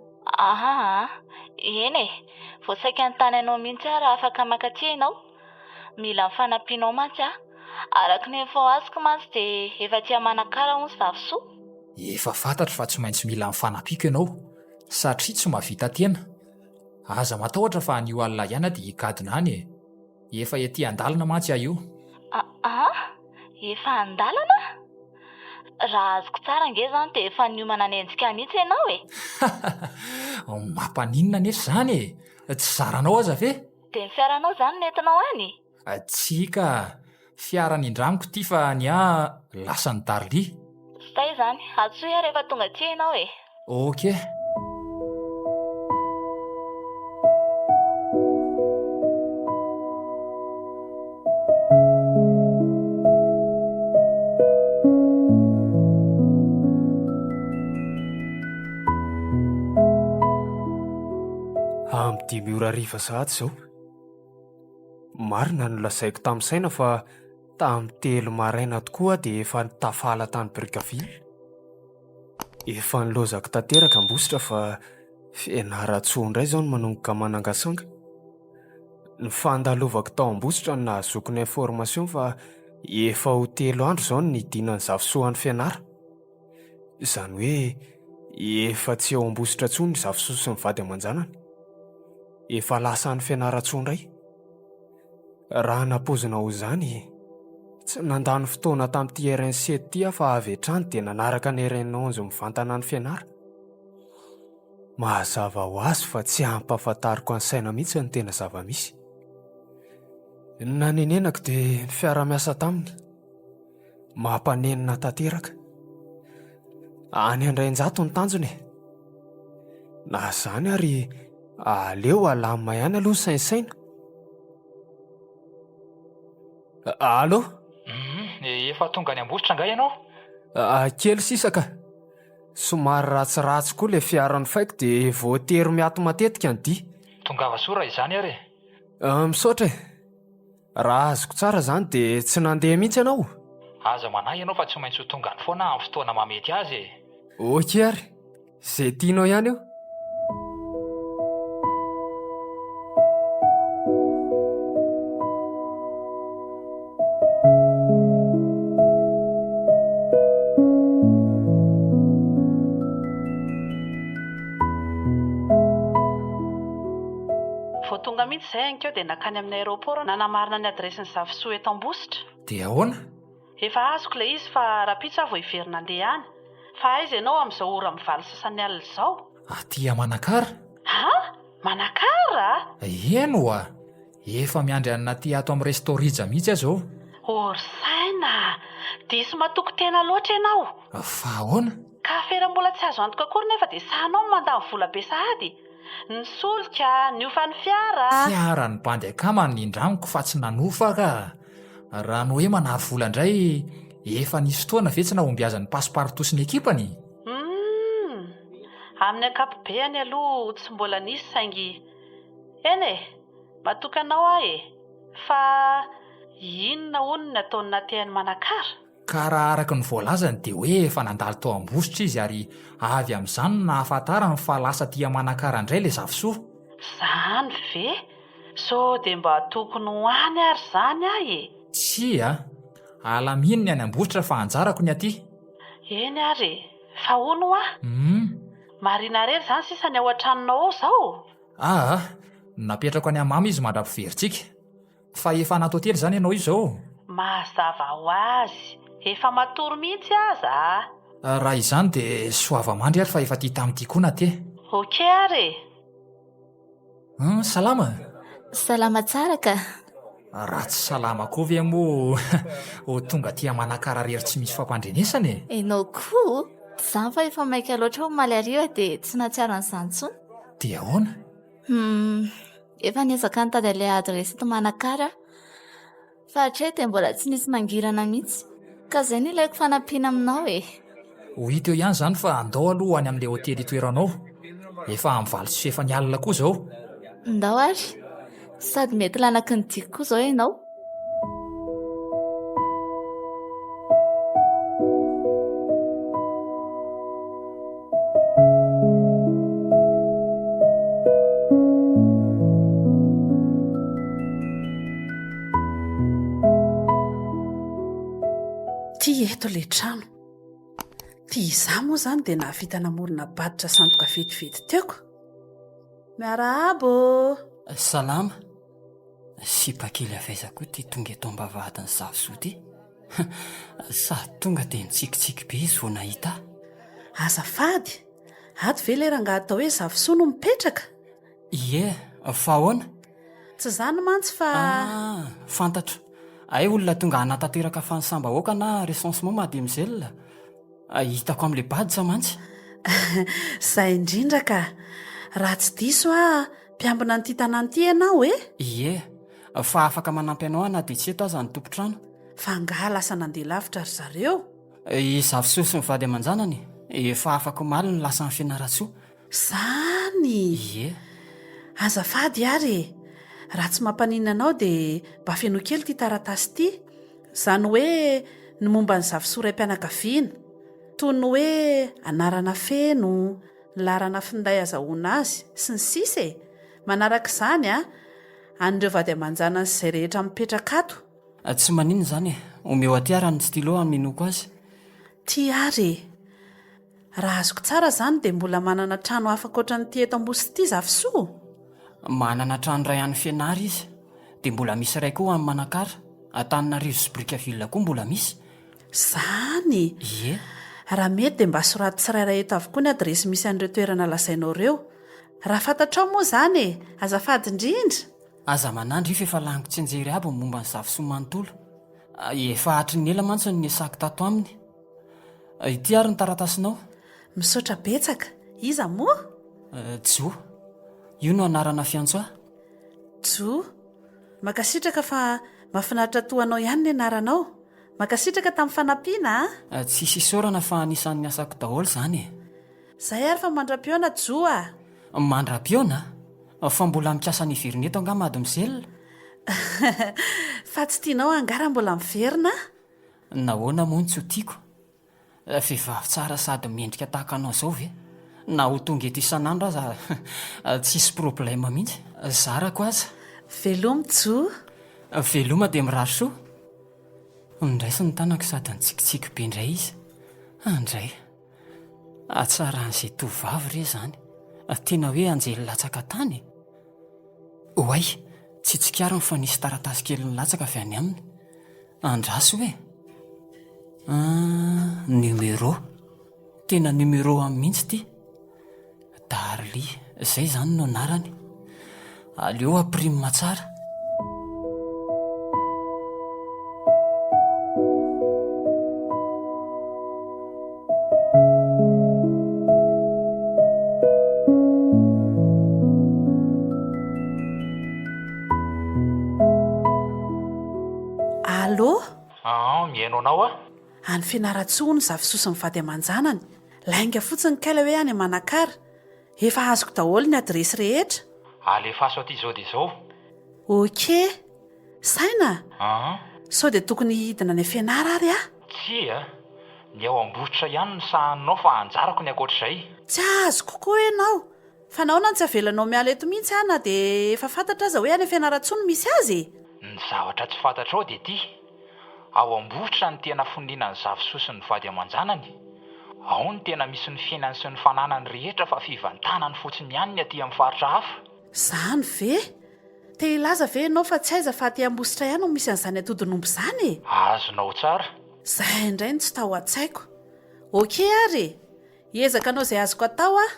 Eny e, voasaika ny tany anao mihitsy raha afaka makaty ianao. Mila mifanampianao mantsy a. Araka ny efa azoko mantsy dia efa tia Manakara hono Vavosoa. Efa fantatro fa tsy maintsy mila mifanampiako ianao satria tsy mahavita tena. Aza matahotra fa an'io alina ihany dia hikadina any e. Efa ety andalana mantsy aho io. Efa andalana? Raha azoko tsara nge zany dia efa niomana nenjika mihitsy ianao e. Mampaninona nefa izany e. Tsy zaranao aza ve? Dia ny fiaranao zany nentinao any? Tsika, fiara nindramiko ty fa ny lasa ny Darly. Zay izany, atsoy rehefa tonga aty ianao e. Okey. Amin'ny 5 ora hariva sahady izao. Marina no lazaiko tamin'ny saina fa tamin'ny 3 maraina tokoa dia efa nitafala tany Brickaville. Efa nilozako tanteraka Ambositra fa fianaran-tsoa indray izao no manomboka manangasanga. Ny fandalovako tao Ambositra no nahazoko ny information fa efa ho 3 andro izao no nidinan'ny Vavosoa ny fianara. Izany hoe efa tsy ao Ambositra intsony ny Vavosoa sy ny vady aman-janany. Efa lasa ny fianaran-tsoa indray. Raha nampozina ho izany, tsy nandany fotoana tamin'ity RN7 ity fa avy hatrany dia nanaraka ny RN11 mivantana ny fianara. Mahazava ho azy fa tsy ampahafantariko ny saina mihitsy ny tena zava-misy. Nanenenako dia ny fiara-miasa taminy. Mampanenina tanteraka. Any Andrainjato ny tanjony. Na izany ary aleo alamina ihany aloha sainsaina. Allo? Efa tonga any Ambositra nga ianao? Kely sisaka. Somary ratsiratsy koa ilay fiaran'ny faiko dia voatery miato matetika ny dia. Tongava soa izany ary. Misaotra e. Raha azoko tsara izany dia tsy nandeha mihitsy ianao. Aza manahy ianao fa tsy maintsy ho tonga ny foana amin'ny fotoana mamety azy e. Okey ary. Izay tianao ihany io. Vao tonga mihitsy izay ankeo dia nakany amin'ny aéroport nanamarina ny adresin'ny Vavosoa eto Ambositra. Dia ahoana? Efa azoko ilay izy fa rapitsa aho vao iverina andeha any. Fa aiza ianao amin'izao ora mivaly sasany alina izao? Aty Manakara? Manakara? Eno a. Efa miandry anaty ato amin'ny restorija mihitsy aho izao. Orsaina, diso matoko tena loatra ianao. Fa ahoana? Ka fera mbola tsy azo antoka akory nefa dia sahanao mandany vola be sahady. Ny solika, ny ofan'ny fiara. Fiara ny bandy akamany indramiko fa tsy nanofa ka. Raha no hoe manary vola indray, efa nisy fotoana ve tsy nahombiazan'ny pasiparito sy ny ekipany? Amin'ny ankapobeny aloha tsy mbola nisy saingy. Eny e, matokanao ahy e. Fa inona hono ny ataony natehany manakara? Ka raha araka ny voalazany dia hoe efa nandalo tao am-bositra izy ary avy amin'izany no nahafantarany fa lasa tia manakara indray ilay zavosoa. Zany ve? So dia mba tokony hoany ary zany ahy e. Tsia, alamininy any am-bositra fa anjarako ny aty. Eny ary, fa hono aho? Marina rery zany sisa ny ao an-tranonao ao zao? Napetrako any amama izy mandra-piveritsika. Fa efa natao tely zany ianao izao. Mazava ho azy. Efa matory mihitsy aza. Raha izany dia soava mandry ary fa efa tia tamin'ity koa na te. Okey ary. Salama. Salama tsara ka. Raha tsy salama koa ve moa ho tonga tia manakara rery tsy misy fampandrenesana e? Enao koa? Zany fa efa maika loatra ho maly ariva dia tsy nahatsiaro an'izany intsony. Dia ahoana? Efa niezaka nitady ilay adresy eto Manakara fa hatreto mbola tsy nisy mangirana mihitsy. Ka izay no ilaiko fanampiana aminao e. Ho hita eo ihany zany fa andao aloha any amin'ilay hotely toeranao. Efa amin'ny valo sy efa ny alina koa izao. Ndao ary. Sady mety lanaky ny diko koa izao ianao. Eto ilay trano. Tia izaho moa izany dia nahavita namorona baditra sandoka vetivety teoko. Miarahabo. Salama. Sipakely avaizako ty tonga eto am-bavahadiny zavosoa ty. Sady tonga dia mitsikitsiky be izy vao nahita. Azafady. Ato ve lera nga atao hoe zavosoa no mipetraka? Ie, fa ahoana? Tsy izany mantsy fa... Fantatro. Ay olona tonga hanatanteraka fansambahoaka na recensement mademoiselle. Hitako amin'ilay badisa mantsy. Izay indrindra ka. Raha tsy diso mpiambina n'ity tanàna ity ianao e? Ie, fa afaka manampy anao na dia tsy eto aza ny tompotrano. Fa nga lasa nandeha lavitra ry zareo. I zavosoa sy ny vady aman-janany efa afaka omaly ny lasa ny fianarasoa. Zany. Ie. Azafady ary e. Raha tsy mampanina anao dia mba feno kely ity taratasy ity. Izany hoe ny momba ny zavosoa raim-pianakaviana. Toy ny hoe anarana feno, larana finday azahoana azy sy ny sisa e. Manaraka izany an'ireo vady aman-janany sy izay rehetra mipetraka ato. Tsy maninona izany e. Omeo aty ary ny stylo aminoko azy. Tia ary e. Raha azoko tsara izany dia mbola manana trano afaka ohatran'ity eto ambosy ity zavosoa. Manana trano ray an'ny fianary izy. Dia mbola misy ray koa amin'ny Manakara. Antananarivo sy Brickaville koa mbola misy. Zany. Ie. Raha mety dia mba soraty tsirairay eto avokoa ny adresy misy an'ireo toerana lazainao ireo. Raha fantatrao moa izany e. Azafady indrindra. Aza manandry if efa laniko tsy anjery aby ny momba ny zavosoa manontolo. Efa hatry ny ela mantsy ny sako tato aminy. Ity ary ny taratasinao. Misaotra betsaka. Iza moa? Jo. Io no anarana fiantsoa. Jo. Makasitraka fa mahafinaritra toanao ihany ny anaranao. Makasitraka tamin'ny fanampiana Tsy sisorana fa anisan'ny asako daholo izany e. Izay ary fa mandra-piona Jo Mandra-piona? Fa mbola mikasa ny verineto anga mademoiselle. Fa tsy tianao angara mbola miverina? Nahoana moa ny tsy ho tiako. Vehivavy tsara sady mendrika tahaka anao izao ve? Na ho tonga eto isan'andro aza tsisy problème mihitsy. Zarako aza. Veloma Jo. Veloma dia mirary soa. Ndraisy ny tanako sady nitsikitsiky be indray izy. Andray. Atsara an'izay tovavy re izany. Tena hoe anjely latsaka tany. Oay, tsy tsikariny fa nisy taratasy kely ny latsaka avy any aminy. Andraso hoe. Numéro. Tena numéro amin'ny mihitsy ty. Darly. Izay izany no anarany. Aleo aprime tsara. Allo? Mihaino anao a? Any fianaratsoa ny zafisosa mivady aman-janany. Lainga fotsiny kaila hoe any Manakara. Efa azoko daholo ny adresy rehetra. Alefaso aty izao dia izao. Okey. Saina? Sao dia tokony hidina ny fianara ary ah? Tsy a, ny ao am-botsitra ihany ny sahaninao fa anjarako ny akoatr'izay. Tsy azo kokoa ianao. Fa nahoana no tsy avelanao miala eto mihitsy na dia efa fantatra aza hoe any fianaratsoa no misy azy? Ny zavatra tsy fantatra ao dia ity. Ao am-botsitra ny tena fonina ny zafisosa ny vady aman-janany. Ao ny tena misy ny fiainany sy ny fananany rehetra fa fivantanany fotsiny ihany ny aty amin'ny faritra hafa. Zany ve? Te hilaza ve ianao fa tsy aiza fa aty am-bositra ihany no misy an'izany atodin'omby izany e? Azonao tsara. Zahay indray no tsy tao an-tsaiko. Okey ary. Hiezaka anao izay azoko atao ah.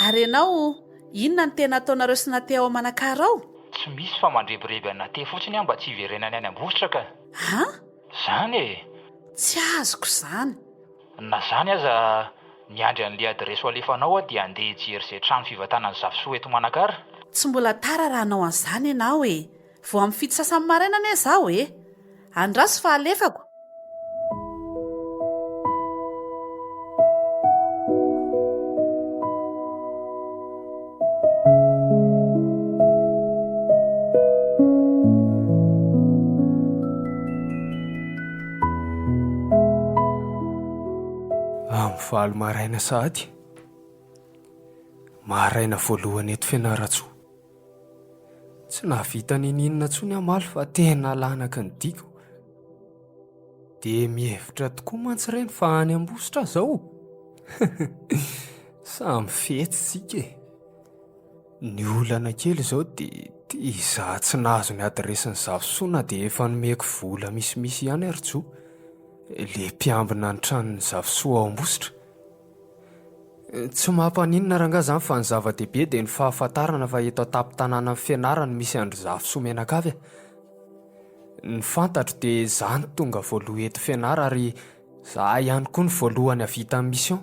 Ary ianao, inona ny tena ataonareo sy naty ao Manakara ao? Tsy misy fa mandrebireby anaty fotsiny aho mba tsy hiverenany any am-bositra ka. Ha? Zany e. Tsy azoko izany. Na zany aza niandry an'ilay adresy ho alefanao a dia andeha hijery izay trano fivatanany zafisoa eto Manakara. Tsy mbola tara raha anao an'izany ianao e. Vao amin'ny fito sasany maraina anie izaho e. Andraso fa alefako. Valo maraina sahady maraina voalohany eto fianaratsoa. Tsy nahavita ninina intsony amaly fa tena lanaka ny diko. Dia mihevitra tokoa mantsy ireny fa any am-bositra zao. Samy fety sika e. Ny olana kely zao dia izaho tsy nahazo ny adresin'ny zafisoa dia efa nomeko vola misimisy ihany ary tsoa. Le mpiambina ny tranon'ny zafisoa ao am-bositra. Tsy mampaninona ranga zany fa ny zava-dehibe dia ny fahafantarana fa eto an-tampon-tanàna amin'ny fianarana misy andry zafisoa Menakavy. Ny fantatro dia zany tonga voaloha eto fianara ary za ihany koa ny voalohany havita amin'ny mission.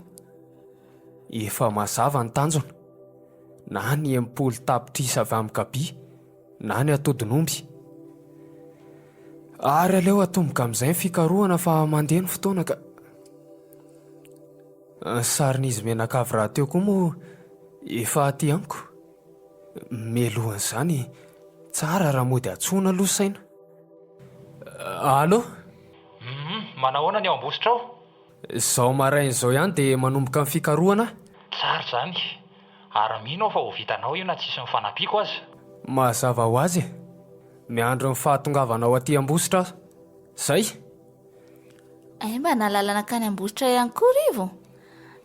Efa mazava ny tanjona. Na ny empolo tapitrisa avy amin'ny kabia, na ny atodin'omby. Ary aleo atomboka amin'izay ny fikarohana fa mandeha ny fotoana ka. Sarin'izy Menakavy raha teo koa moa efa aty amiko. Melohan'izany tsara raha mody atsoina aloha saina. Allo? Manahoana ny ao am-bositra ao? Zao maraina izao ihany dia manomboka amin'ny fikarohana. Tsara zany. Ary mino aho fa ho vitanao io na tsisy ny fanampiako aza. Mazava ho azy. Miandro ny fahatongavanao aty am-bositra aho. Zay? Mba nalalana kany am-bositra ihany koa rivo.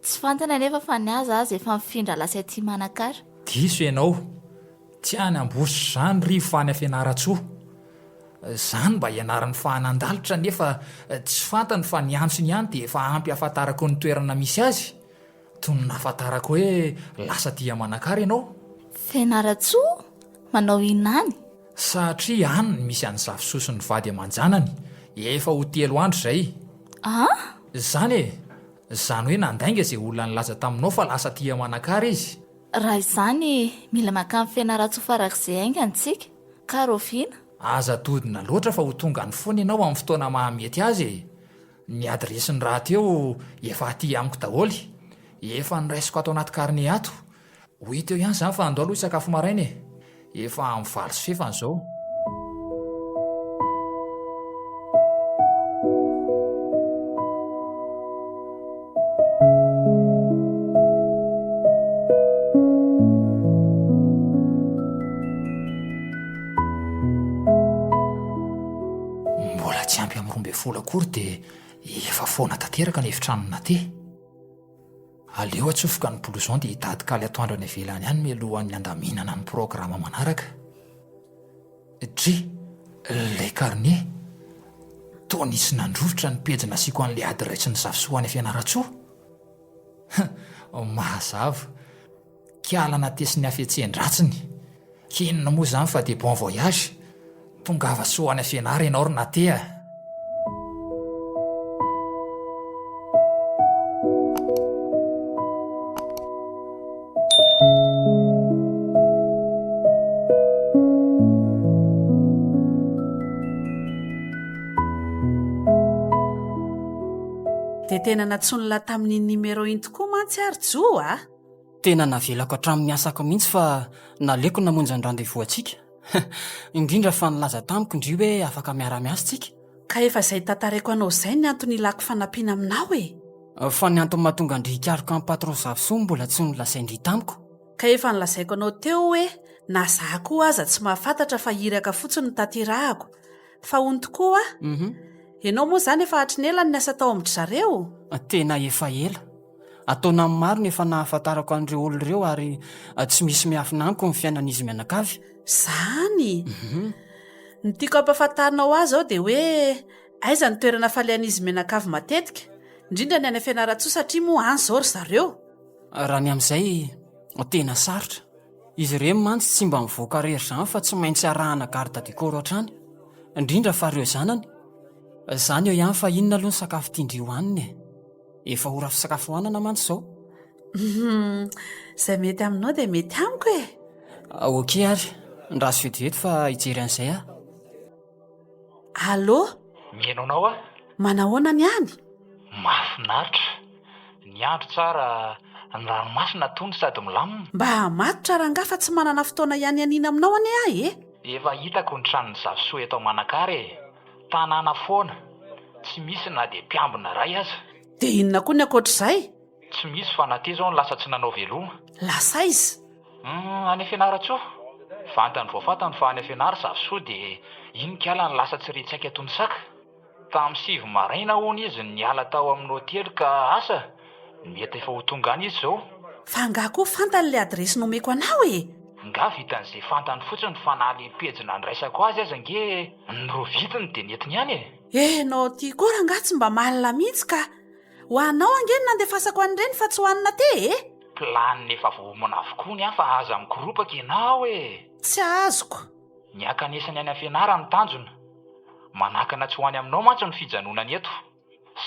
Tsy fantana nefa fa ny aza azy efa mifindra lasa aty Manakara. Diso ianao. Tsy any am-bositra zany rivo fa any fianaratsoa. Zany mba ianaran'ny fahanandalitra nefa tsy fantany fa ny antsony ihany dia efa ampy ahafantarako ny toerana misy azy. Toy ny nahafantarako hoe lasa aty Manakara ianao. Fianaratsoa? Manao inany? Satria any ny misy an'ny zafisoa sy ny vady aman-janany. Efa ho 3 andro izay. Zany e. Zany hoe nandainga izay olona nilaza taminao fa lasa aty Manakara izy. Raha izany mila maka amin'ny fianaratsoa farak'izay aingana tsika. Ka roviana. Aza todina loatra fa ho tonga ny foana ianao amin'ny fotoana mahamety azy e. Ny adresiny raha teo efa aty amiko daholy. Efa niraisiko ato anaty karne ato. Ho hita eo ihany zany fa andao aloha sakafo maraina e. Efa amin'ny 7:30 izao. Mbola tsy ampy amin'ny 12 akory dia efa foana tanteraka ny efitranona te. Aleo atsofoka ny blouson dia hitady kaly atoandro any ivelany ihany mialohan'ny andaminana ny programa manaraka. Le carnet. Toa nisy nandrovitra ny pejy nasiako an'ilay adresy ny zafisoa any fianaratsoa. Mazava. Kialana tesiny hafetsehen-dratsiny. Kinona moa zany fa dia bon voyage. Tongava soa any fianara ianao ry natea. dia tena natsonona tamin'ny nimero iny tokoa mantsy ary jo a. Tena navelako hatramin'ny asako mihitsy fa naleko namonjy ny rendez-vous antsika. Indrindra fa nilaza tamiko indri hoe afaka miara-miasa tsika. Ka efa izay tantareko anao izay ny antony ilako fanampiana aminao e. Fa ny antony mahatonga andrihikariko amin'ny patron Zavoso mbola tsy nolazaindry tamiko. Ka efa nilazaiko anao teo hoe na zaho koa aza tsy mahafantatra fa iraka fotsiny ny tanterahako. Fa hony tokoa ianao moa izany efa hatrinela ny asa tao amin'ny zareo. Tena efa ela. Ataona amin'ny maro ny efa nahafantarako an'ireo olo ireo ary tsy misy miafina amiko ny fiainan'izy mianakavy. Zany ny tiako ampahafantarinao azy ao dia hoe aiza ny toerana falehan'izy mianakavy matetika, indrindra ny any fianaratsoa satria moa any izao ry zareo. Raha ny amin'izay tena sarotra. Izy ireny mantsy tsy mba mivoaka rery izany fa tsy maintsy arahana garde du corps hatrany, indrindra fa ireo zanany. Izany eo ihany fa inona aloha ny sakafo tiandry hohaniny e. Efa ora fisakafoanana mantsy izao. Izay mety aminao dia mety amiko e. Okey ary, ndraha sy vetivety fa hijery an'izay aho. Allô? Mihainao a? Manahoana ny any? Mahafinaritra. Ny andro tsara, ny ranomasina tony sady milamina. Mba matotra rangaha fa tsy manana fotoana ihany aniana aminao ane ahy e. Efa hitako ny tranon'ny Zavosoa eto Manakary e. Tanàna foana. Tsy misy na dia mpiambina ray aza. Dia inona koa ny ankoatr'izay? Tsy misy fa natỳ izao ny lasa tsy nanao veloma. Lasa izy? Any Fianaratsoa. Vantany vao fantany fa any Fianara Zavosoa dia iny kiala ny lasa tsy retsaika tony saka. Tamin'ny 7 maraina hono izy niala tao amin'ny hotely ka asa. Mety efa ho tonga any izy izao. Fa angaha koa fantany ilay adresy nomeko anao e. Nga vitan'izay fantany fotsiny fa naly pejina niraisako azy aza nge nirovitiny dia netiny ihany e. Nao tia koa rangaha tsy mba malina mihitsy ka ho anao ange ny nandefasako an'ireny fa tsy ho anina te e. Planiny efa voamona avokoa ny afa aza mikiropaka ianao e. Tsy azoko. Ny ankanesany any Fianara ny tanjona. Manakana tsy ho any aminao mantsy ny fijanonany eto.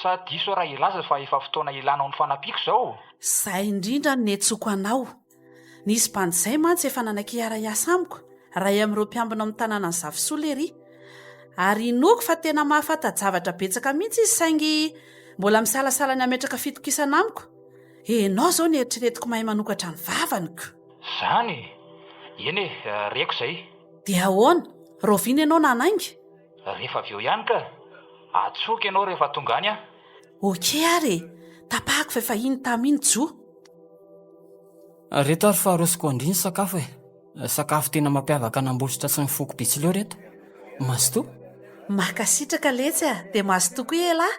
Sa diso raha ilaza fa efa fotoana ilanao ny fanampiko izao. Izay indrindra ny netsoko anao. Nisy bandizay mantsy efa nanan-kiara iasa amiko raha amin'ireo mpiambina amin'ny tanàna ny Zavosoa lery. Ary inoko fa tena mahafanta-javatra betsaka mihitsy izy saingy mbola misalasala ny ametraka fitokisana amiko. Enao izao ny eritreretiko mahay manokatra ny vavaniko. Zany? Eny reko izay. Dia ahoana? Roviana ianao nanainga? Rehefa avy eo ihany ka. Atsoka ianao rehefa tonga any a. Okey ary tapahako fa efa iny taminy jo. Reto ary fa arosoko andriny sakafo e. Sakafo tena mampiavaka an'Ambosotra sy ny foko Betsileo reto. Mazotoa? Makasitraka letsy a, dia mazotoa koa ela.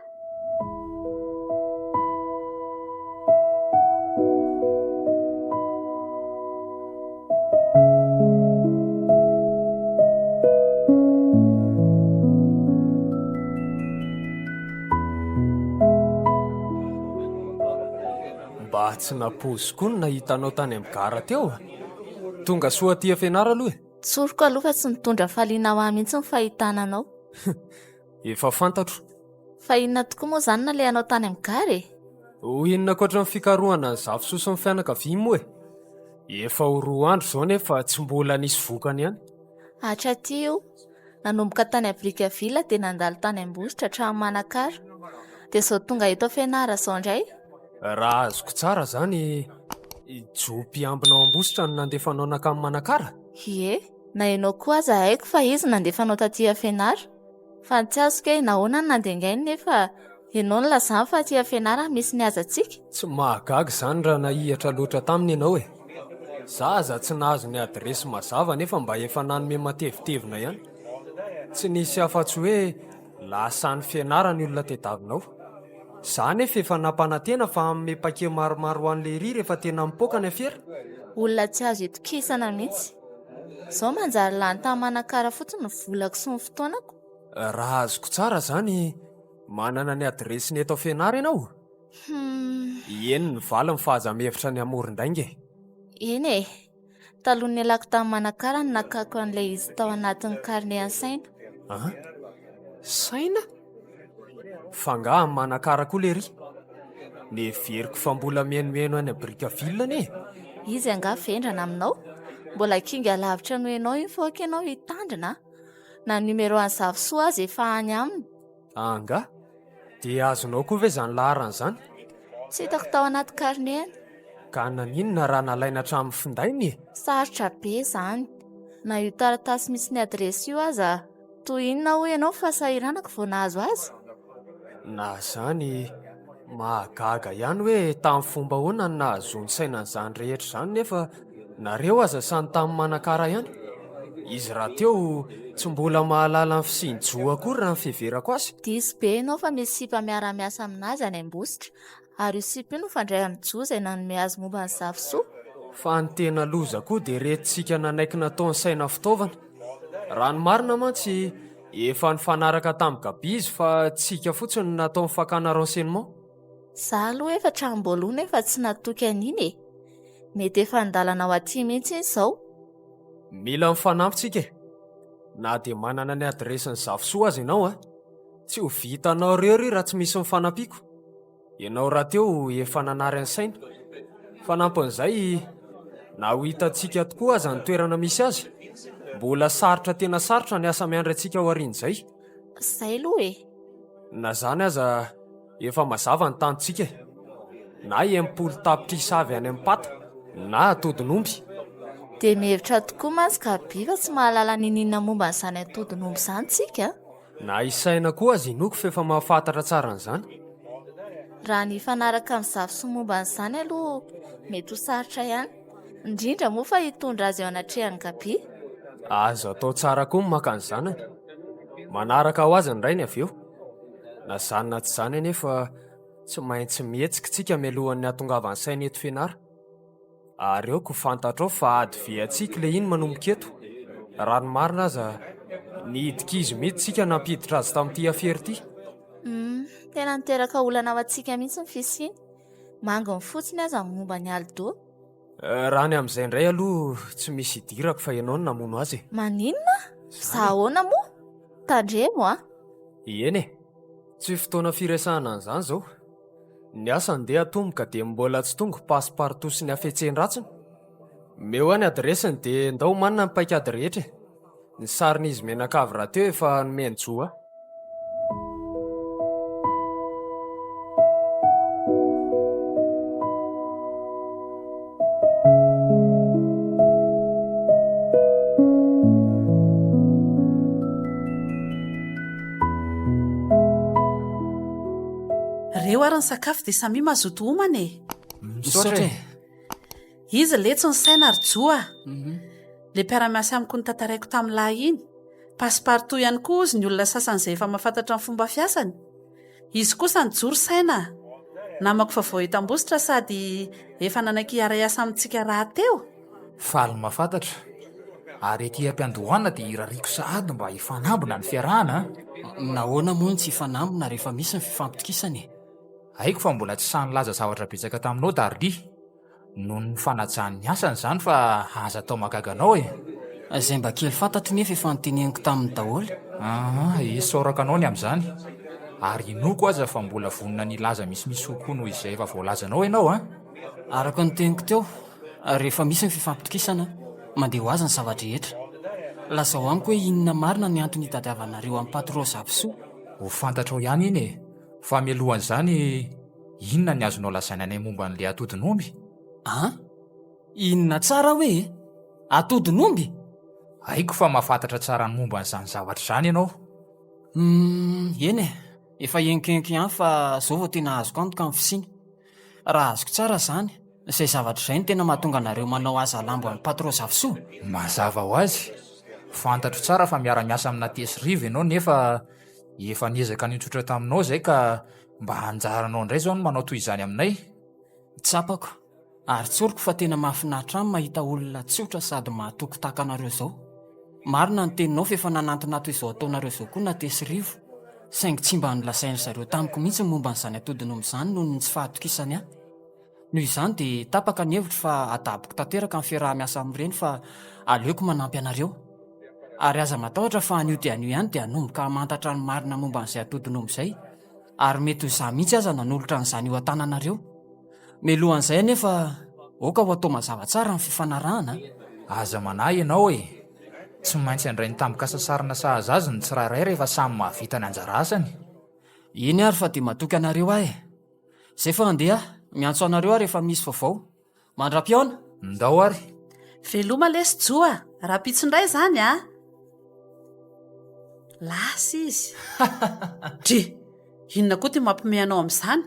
Mba tsy napozy koa ny nahitanao tany amin'ny gara teo. Tonga soa aty Fianara aloha e. Tsoroko aloha fa tsy nitondra faliana ho ahy mihitsy ny fahitananao. Efa fantatro. Fa inona tokoa moa izany nalehanao tany amin'ny gara e? Ho inona ankoatra ny fikarohana ny Zavosoa sy ny fianakaviana moa e. Efa ho 2 andro izao nefa tsy mbola nisy vokany ihany. Hatratio, nanomboka tany Brickaville dia nandalo tany Ambositra hatramin'ny Manakary. Dia izao tonga eto Fianara izao indray. Raha azoko tsara zany jompiambinao Ambositra no nandefanao nakamy Manakara. Ie, na ianao koa aza haiko fa izy nandefanao taty Fianara. Fa tsy azoko hoe nahoana ny nandengainy nefa ianao no lazany fa aty Fianara misy ny azantsika. Tsy mahagaga zany raha nahihatra loatra taminy ianao e. Zaza tsy nahazo ny adresy mazava nefa mba efa nanome matevitevina ihany. Tsy nisy afa-tsy hoe lasa ny Fianara ny olona tediavinao. Zany efa nampanantena fa amin'ny pake maromaro ho an'le ry rehefa tena mipoaka ny afiera. Olona tsy azo itokisana mihitsy. Izao manjary lany tamin'ny Manakara fotsiny ny volako sy ny fotoanako. Raha azoko tsara zany manana ny adresy ny eto Fianara ianao. Eny ny vala ny fahaza-mihevitra ny Amorondrainga. Eny e, taloha ny alako tamin'ny Manakara ny nakako an'ilay izy tao anatin'ny carnet saina. Saina? Fa nga amin'ny Manakara koa le ry. Neveriko fa mbola mienoeno any Brickaville ne. Izy anga vendrana aminao. Mbola kinga lavitra no ianao iny fa ianao hitandrina. Na numero an'ny Zavosoa azy efa any aminy. Anga? dia azonao koa ve zany laharan'izany? Tsy hitako tao anaty karneny. Ka naninona raha nalaina hatramin'ny findainy? Sarotra be zany. Na io taratasy misy ny adresy io aza, toy inona ho ianao fa sahiranako vao nahazo azy? Na zany mahagaga ihany hoe tamin'ny fomba hoana no nahazony sainan'izany rehetra izany nefa nareo aza sany tamin'ny manakara ihany. Izy raha teo tsy mbola mahalala ny fisinjoa akory raha ny fiheverako azy. Diso be ianao fa misy sipa miara-miasa aminazy any ambositra, ary io sipa io no fandray amin'ny Jo izay nanome azy momba ny zavosoa. Fa ny tena loza koa dia retintsika nanaiky nataon'ny saina fitaovana. Raha ny marina mantsy efa nifanaraka tamin'ny gabizy fa tsika fotsiny no nataon'ny fakana renseignement. Za aloha efa tranom-boalohana efa tsy natoky an'iny e. Mety efa nidalana ao aty mihitsy izao. Mila mifanampitsika e. Na dia manana ny adresin'ny zavosoa azy ianao tsy ho vitanao rery raha tsy misy mifanampiako. Ianao raha teo efa nanary ny saina. Fanampan'izay na ho hitantsika tokoa aza ny toerana misy azy. Mbola sarotra tena sarotra ny asa miandry antsika ao aorian'izay. Zay aloha e. Na zany aza efa mazava ny tanitsika e. Na empolo tapitrisa avy any amin'ny pata na atodin'omby. Dia mihevitra tokoa mantsy gaby fa tsy mahalala ninina momba n'izany atodin'omby izany tsika. Na isaina koa azy inoko fa efa mahafantatra tsara an'izany. Raha ny fanaraka amin'ny zavosoa momba n'izany aloha mety ho sarotra ihany, indrindra moa fa hitondra azy eo anatrehan'ny gaby. Azo atao tsara koa ny maka ny zanany. Manaraka ho azy ny rainy avy eo. Na zany na tsy zany anefa tsy maintsy mihetsika tsika mialohan'ny hahatongavany saina eto Fianara. Ary eo ko fantatrao fa ady ve antsika ilay iny manomboka eto. Raha ny marina aza ny idikizy mihitsy tsika nampiditra azy tamin'ity afery ity. Tena niteraka olana ao antsika mihitsy ny fisiny. Mangony fotsiny aza ny momba ny Aldo. Raha ny amin'izay indray aloha tsy misy idirako fa ianao no namono azy. Maninona? Za ahoana moa? Tandremo Eny e. Tsy fotoana firesahana an'izany izao. Ny asa ndeha atomboka dia mbola tsy tonga pasiparto sy ny hafetsehen-ratsiny. Meo any adresiny dia ndao manina ny paikady rehetra. Ny sarin'izy menakavy raha teo efa nomeny Jo. Reo ary ny sakafo dia samy mazoto homana e. Misaotra e. Izy letso ny saina ary joa. Le mpiara-miasa amiko ny tantaraiko tamin'lahy iny. Pasiparto ihany koa izy ny olona sasan'izay efa mahafantatra ny fomba fiasany. Izy kosa ny joro saina. Namako fa vao etam-bositra sady efa nanaiky hiara-iasa amintsika raha teo. Faly mahafantatra. Ary ety am-piandohana dia irariko sahady mba hifanambina ny fiarahana. Nahoana moa tsy hifanambina rehefa misy ny fifampitokisany. Haiko fa mbola tsy sany laza zavatra betsaka taminao Darly. Noho ny fanajany ny asany izany fa aza atao magaganao e. Izay mba kely fantatry nefa efa noteneniko tamin'ny daholo. Isaoraka anao ny amin'izany. Ary inoko aza fa mbola vonona ny laza misimisy kokoa noho izay efa voalazanao ianao Araka ny teniko teo, rehefa misy ny fifampitokisana, mandeha ho azy ny zavatra rehetra. Lazao amiko hoe inona marina ny antony hitadiavanareo amin'ny patron zavosoa. Ho fantatrao ihany iny e. Fa mialohan'izany inona ny azonao lazaina any momba n'ilay atodin'omby? Inona tsara hoe atodin'omby? Haiko fa mahafantatra tsara ny momba n'izany zavatra izany ianao. Eny e, efa enkenky ihany fa zao vao tena azoko antoka amin'ny fisiny. Raha azoko tsara izany, izay zavatra izay no tena mahatonga anareo manao aza lambo amin'ny patron zavosoa. Mazava ho azy. Fantatro tsara fa miara-miasa amina tesiriva ianao nefa efa niezaka nitsotra taminao izay ka mba hanjaranao indray izao no manao toy izany aminay. Tsapako, ary tsoriko fa tena mahafinaritra amin'ny mahita olona tsotra sady mahatoky tahaka anareo izao. Marina ny teninao fa efa nanantona toy izao ataonareo izao koa na tesirivo. Saingy tsy mba nolasainy zareo tamiko mihitsy momba n'izany atodin'omby izany noho ny tsy fahatokisany ahy. Noho izany dia tapaka ny hevitra fa adaboko tanteraka amin'ny fiaraha-miasa amin'ireny fa aleoko manampy anareo. Ary aza matahotra fa anio dia anio ihany dia hanomboka hamantatra ny marina momba n'izay atodin'omby izay. Ary mety ho za mihitsy aza nanolotra n'izany io an-tananareo. Mialohan'izay anefa oka ho atao mazava tsara ny fifanarahana. Aza manahy ianao e. Tsy maintsy andray ny tampoka sasarina sahaza azy ny tsirairay rehefa samy mahavita ny anjara asany. Iny ary fa dia matoky anareo ahy. Zay fa andeha miantso anareo aho rehefa misy vaovao. Mandra-piaona. Ndao ary. veloma lesy joa raha pitsindray zany a lasa izy dre inona koa ty mampimeanao amin'izany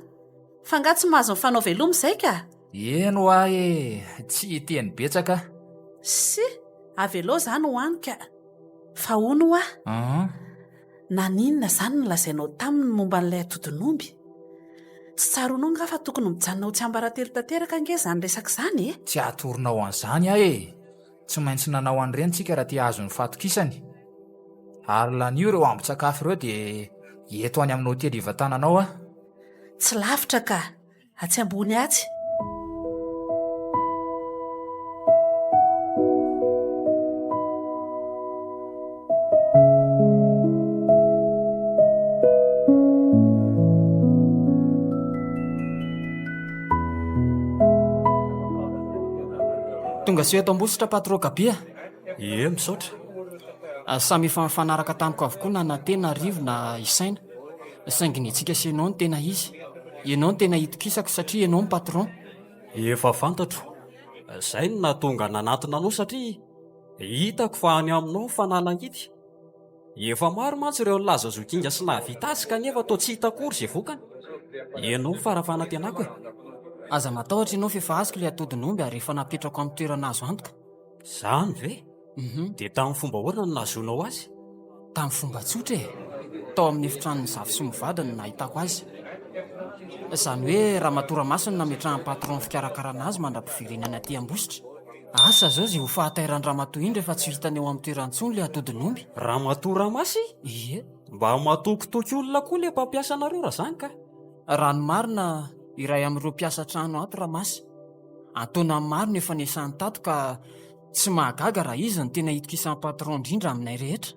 fa nga tsy mahazo ny fanao veloma izay ka Eno ahy tsy teny betsaka. sy avelo zany hoanyka fa ono a naninona zany no lazainao taminy momba n'ilay atodin'omby tsy tsaronao nga fa tokony mijanona ho tsy ambaratelo tanteraka nge zany resaka izany e Tsy atoronao an'izany ahy tsy maintsy nanao an'ireny tsika raha tia azo ny fatokisany. Ary lanio ireo ambin-tsakafo ireo dia eto any amin'ny hotely ivatananao a. tsy lavitra ka atsy ambony atsy Tonga sy eto ambositra patroka bia. Misaotra. Samy efa mifanaraka tamiko avokoa na natena rivo na isaina. Saingy ny antsika sy ianao no tena izy. Ianao no tena hitokisako satria ianao ny patron. Efa fantatro. Izay no nahatonga nanatona anao satria hitako fa any aminao fanalangity. Efa maro mantsy ireo nilaza zokinga sy nahavita azy kanefa toa tsy hitakory izay vokany. Ianao ny farafanantenako e. Aza matahotra ianao fa efa azoko ilay atodin'omby ary efa napetrako amin'ny toerana azo antoka. Zany ve? Dia tamin'ny fomba ahoana no nahazonao azy? Tamin'ny fomba tsotra e. Tao amin'ny efitran'ny zavy sy mivadiny no nahitako azy. Izany hoe raha matoramasiny nametrahan'ny patron fikarakarana azy mandra-piverenana aty ambositra. Asa zao izay ho fahatairan'ny ramatoa iny rehefa tsy hitany eo amin'ny toerantsony ilay atodin'omby. Ramatoramasy? Ie. Mba mahatokotoky olona koa ilay mpampiasa anareo raha zany ka? Raha ny marina iray amin'ireo mpiasa trano ato ramasy. Antonany maro ny efa niasany tato ka tsy mahagaga raha izy ny tena hitokisan'ny patron indrindra aminay rehetra.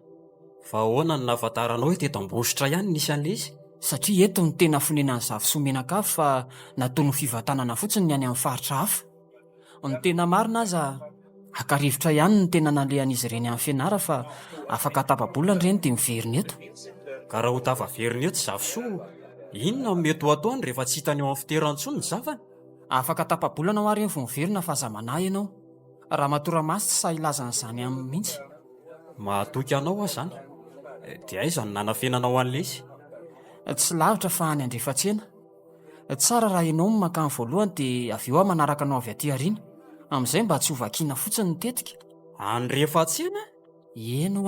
Fa ahoana no nahafantaranao hoe teto ambositra ihany nisy an'ilay izy? Satria eto ny tena fonenany zavy sy menakafo fa nataony fivatanana fotsiny ny any amin'ny faritra hafa. Ny tena marina aza akarivotra ihany ny tena nalehan'izy ireny amin'ny fianara fa afaka tapabolana ireny dia miveriny eto. Ka raha ho tafaveriny eto zafisoa, inona no mety ho ataony rehefa tsy hitany eo amin'ny fitoerantsony ny zavany? Afaka tapabolana ho ary ny miverina fa zamana ianao. Raha matoramasy tsy sahy ilazan'izany amin'ny mihitsy. Mahatoky anao aho zany. Dia aiza no nanafenanao an'ilay izy? Tsy lavitra fa any andrefatsena. Tsara raha ianao no makany voalohany dia avy eo aho manaraka anao avy aty aoriana. Amin'izay mba tsy ho vakiana fotsiny ny tetika. Andrefatsena? Eno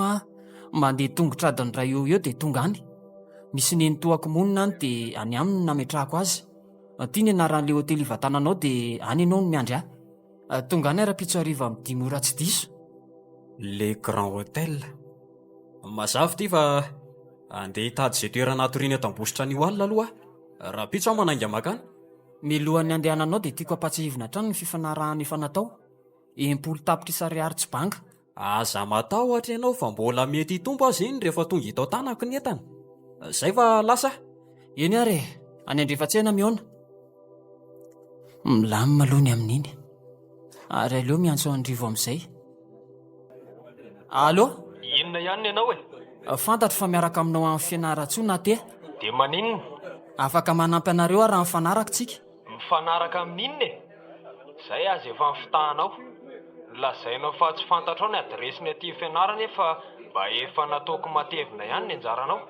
mandeha tongotra adiny ray eo dia tonga any. Misy neny toako monina any dia any aminy no nametrahako azy. Ty ny anaran'ilay hotely ivatananao dia any ianao no miandry ahy. Tonga any ara-pitso ariva amin'ny 10 ora tsy diso. Le Grand Hotel. Mazava ty fa andeha hitady izay toerana atoriana eto ambositra ny alina aloha. Raha pitso aho mananga makany. Milohan'ny andehananao dia tiako ampatsahivina hatrany ny fifanarahana efa natao. 10 tapitra ariary tsy banga. Aza matahotra ianao fa mbola mety hitombo azy iny rehefa tonga hita ao tanako ny entana. Zay fa lasa. Eny ary any andrefatsena miona. Milamina aloha ny amin'iny. Ary aleo miantso andrivo amin'izay. Allo? Inona ihany ianao e? Fantatro fa miaraka aminao amin'ny fianaratsoa na te. Dia maninona? Afaka manampy anareo raha mifanaraka tsika. Mifanaraka amin'inona e? Izay azy efa mifitahanao. Lazainao fa tsy fantatrao ny adresiny aty fianarana fa mba efa nataoko matevina ihany ny anjaranao.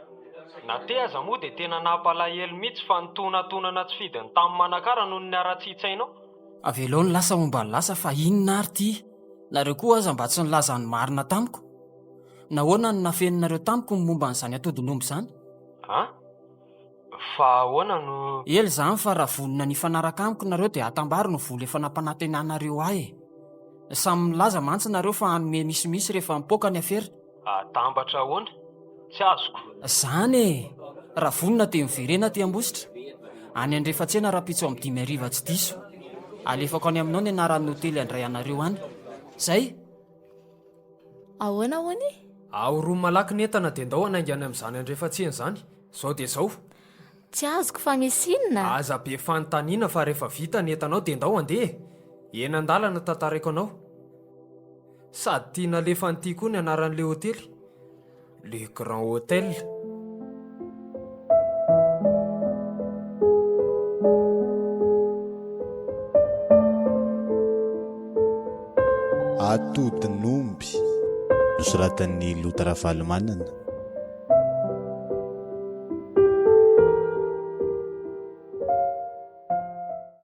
Na te aza moa dia tena nampalahelo mihitsy fa nitonantonana tsy fidiny tamin'ny manakara noho ny ara-tsitsainao. Avelo ny lasa momba ny lasa fa inona ary ty? Nareo koa aza mba tsy nilaza ny marina tamiko. Nahoana ny nafeninareo tamiko ny momba n'izany atodin'omby izany? Fa ahoana no... Ely izany fa raha vonona ny fanaraka amiko nareo dia atambaro no vola efa nampanantenanareo ahy. Samy milaza mantsy nareo fa hanome misimisy rehefa mipoaka ny afera. Atambatra ahoana? Tsy azoko. Zany raha vonona dia miverena ty ambositra. Any andrefatsena rapitso amin'ny 10 ariva tsy diso. Alefako any aminao ny anaran'ny hotely andray anareo any. Zay? Ahoana hoany? Ahoroa malaky ny entana dia ndao hanaingana amin'izany andrefatsena izany. Zao dia zao. Tsy azoko fa misy inona? Aza be fanontaniana fa rehefa vita ny entanao dia ndao andeha. Eny an-dalana tantaraiko anao. Sady tiana alefa an'ity koa ny anaran'ilay hotely. Le Grand Hotel. atody nomby nosoratan'ny Lotara Valomanana.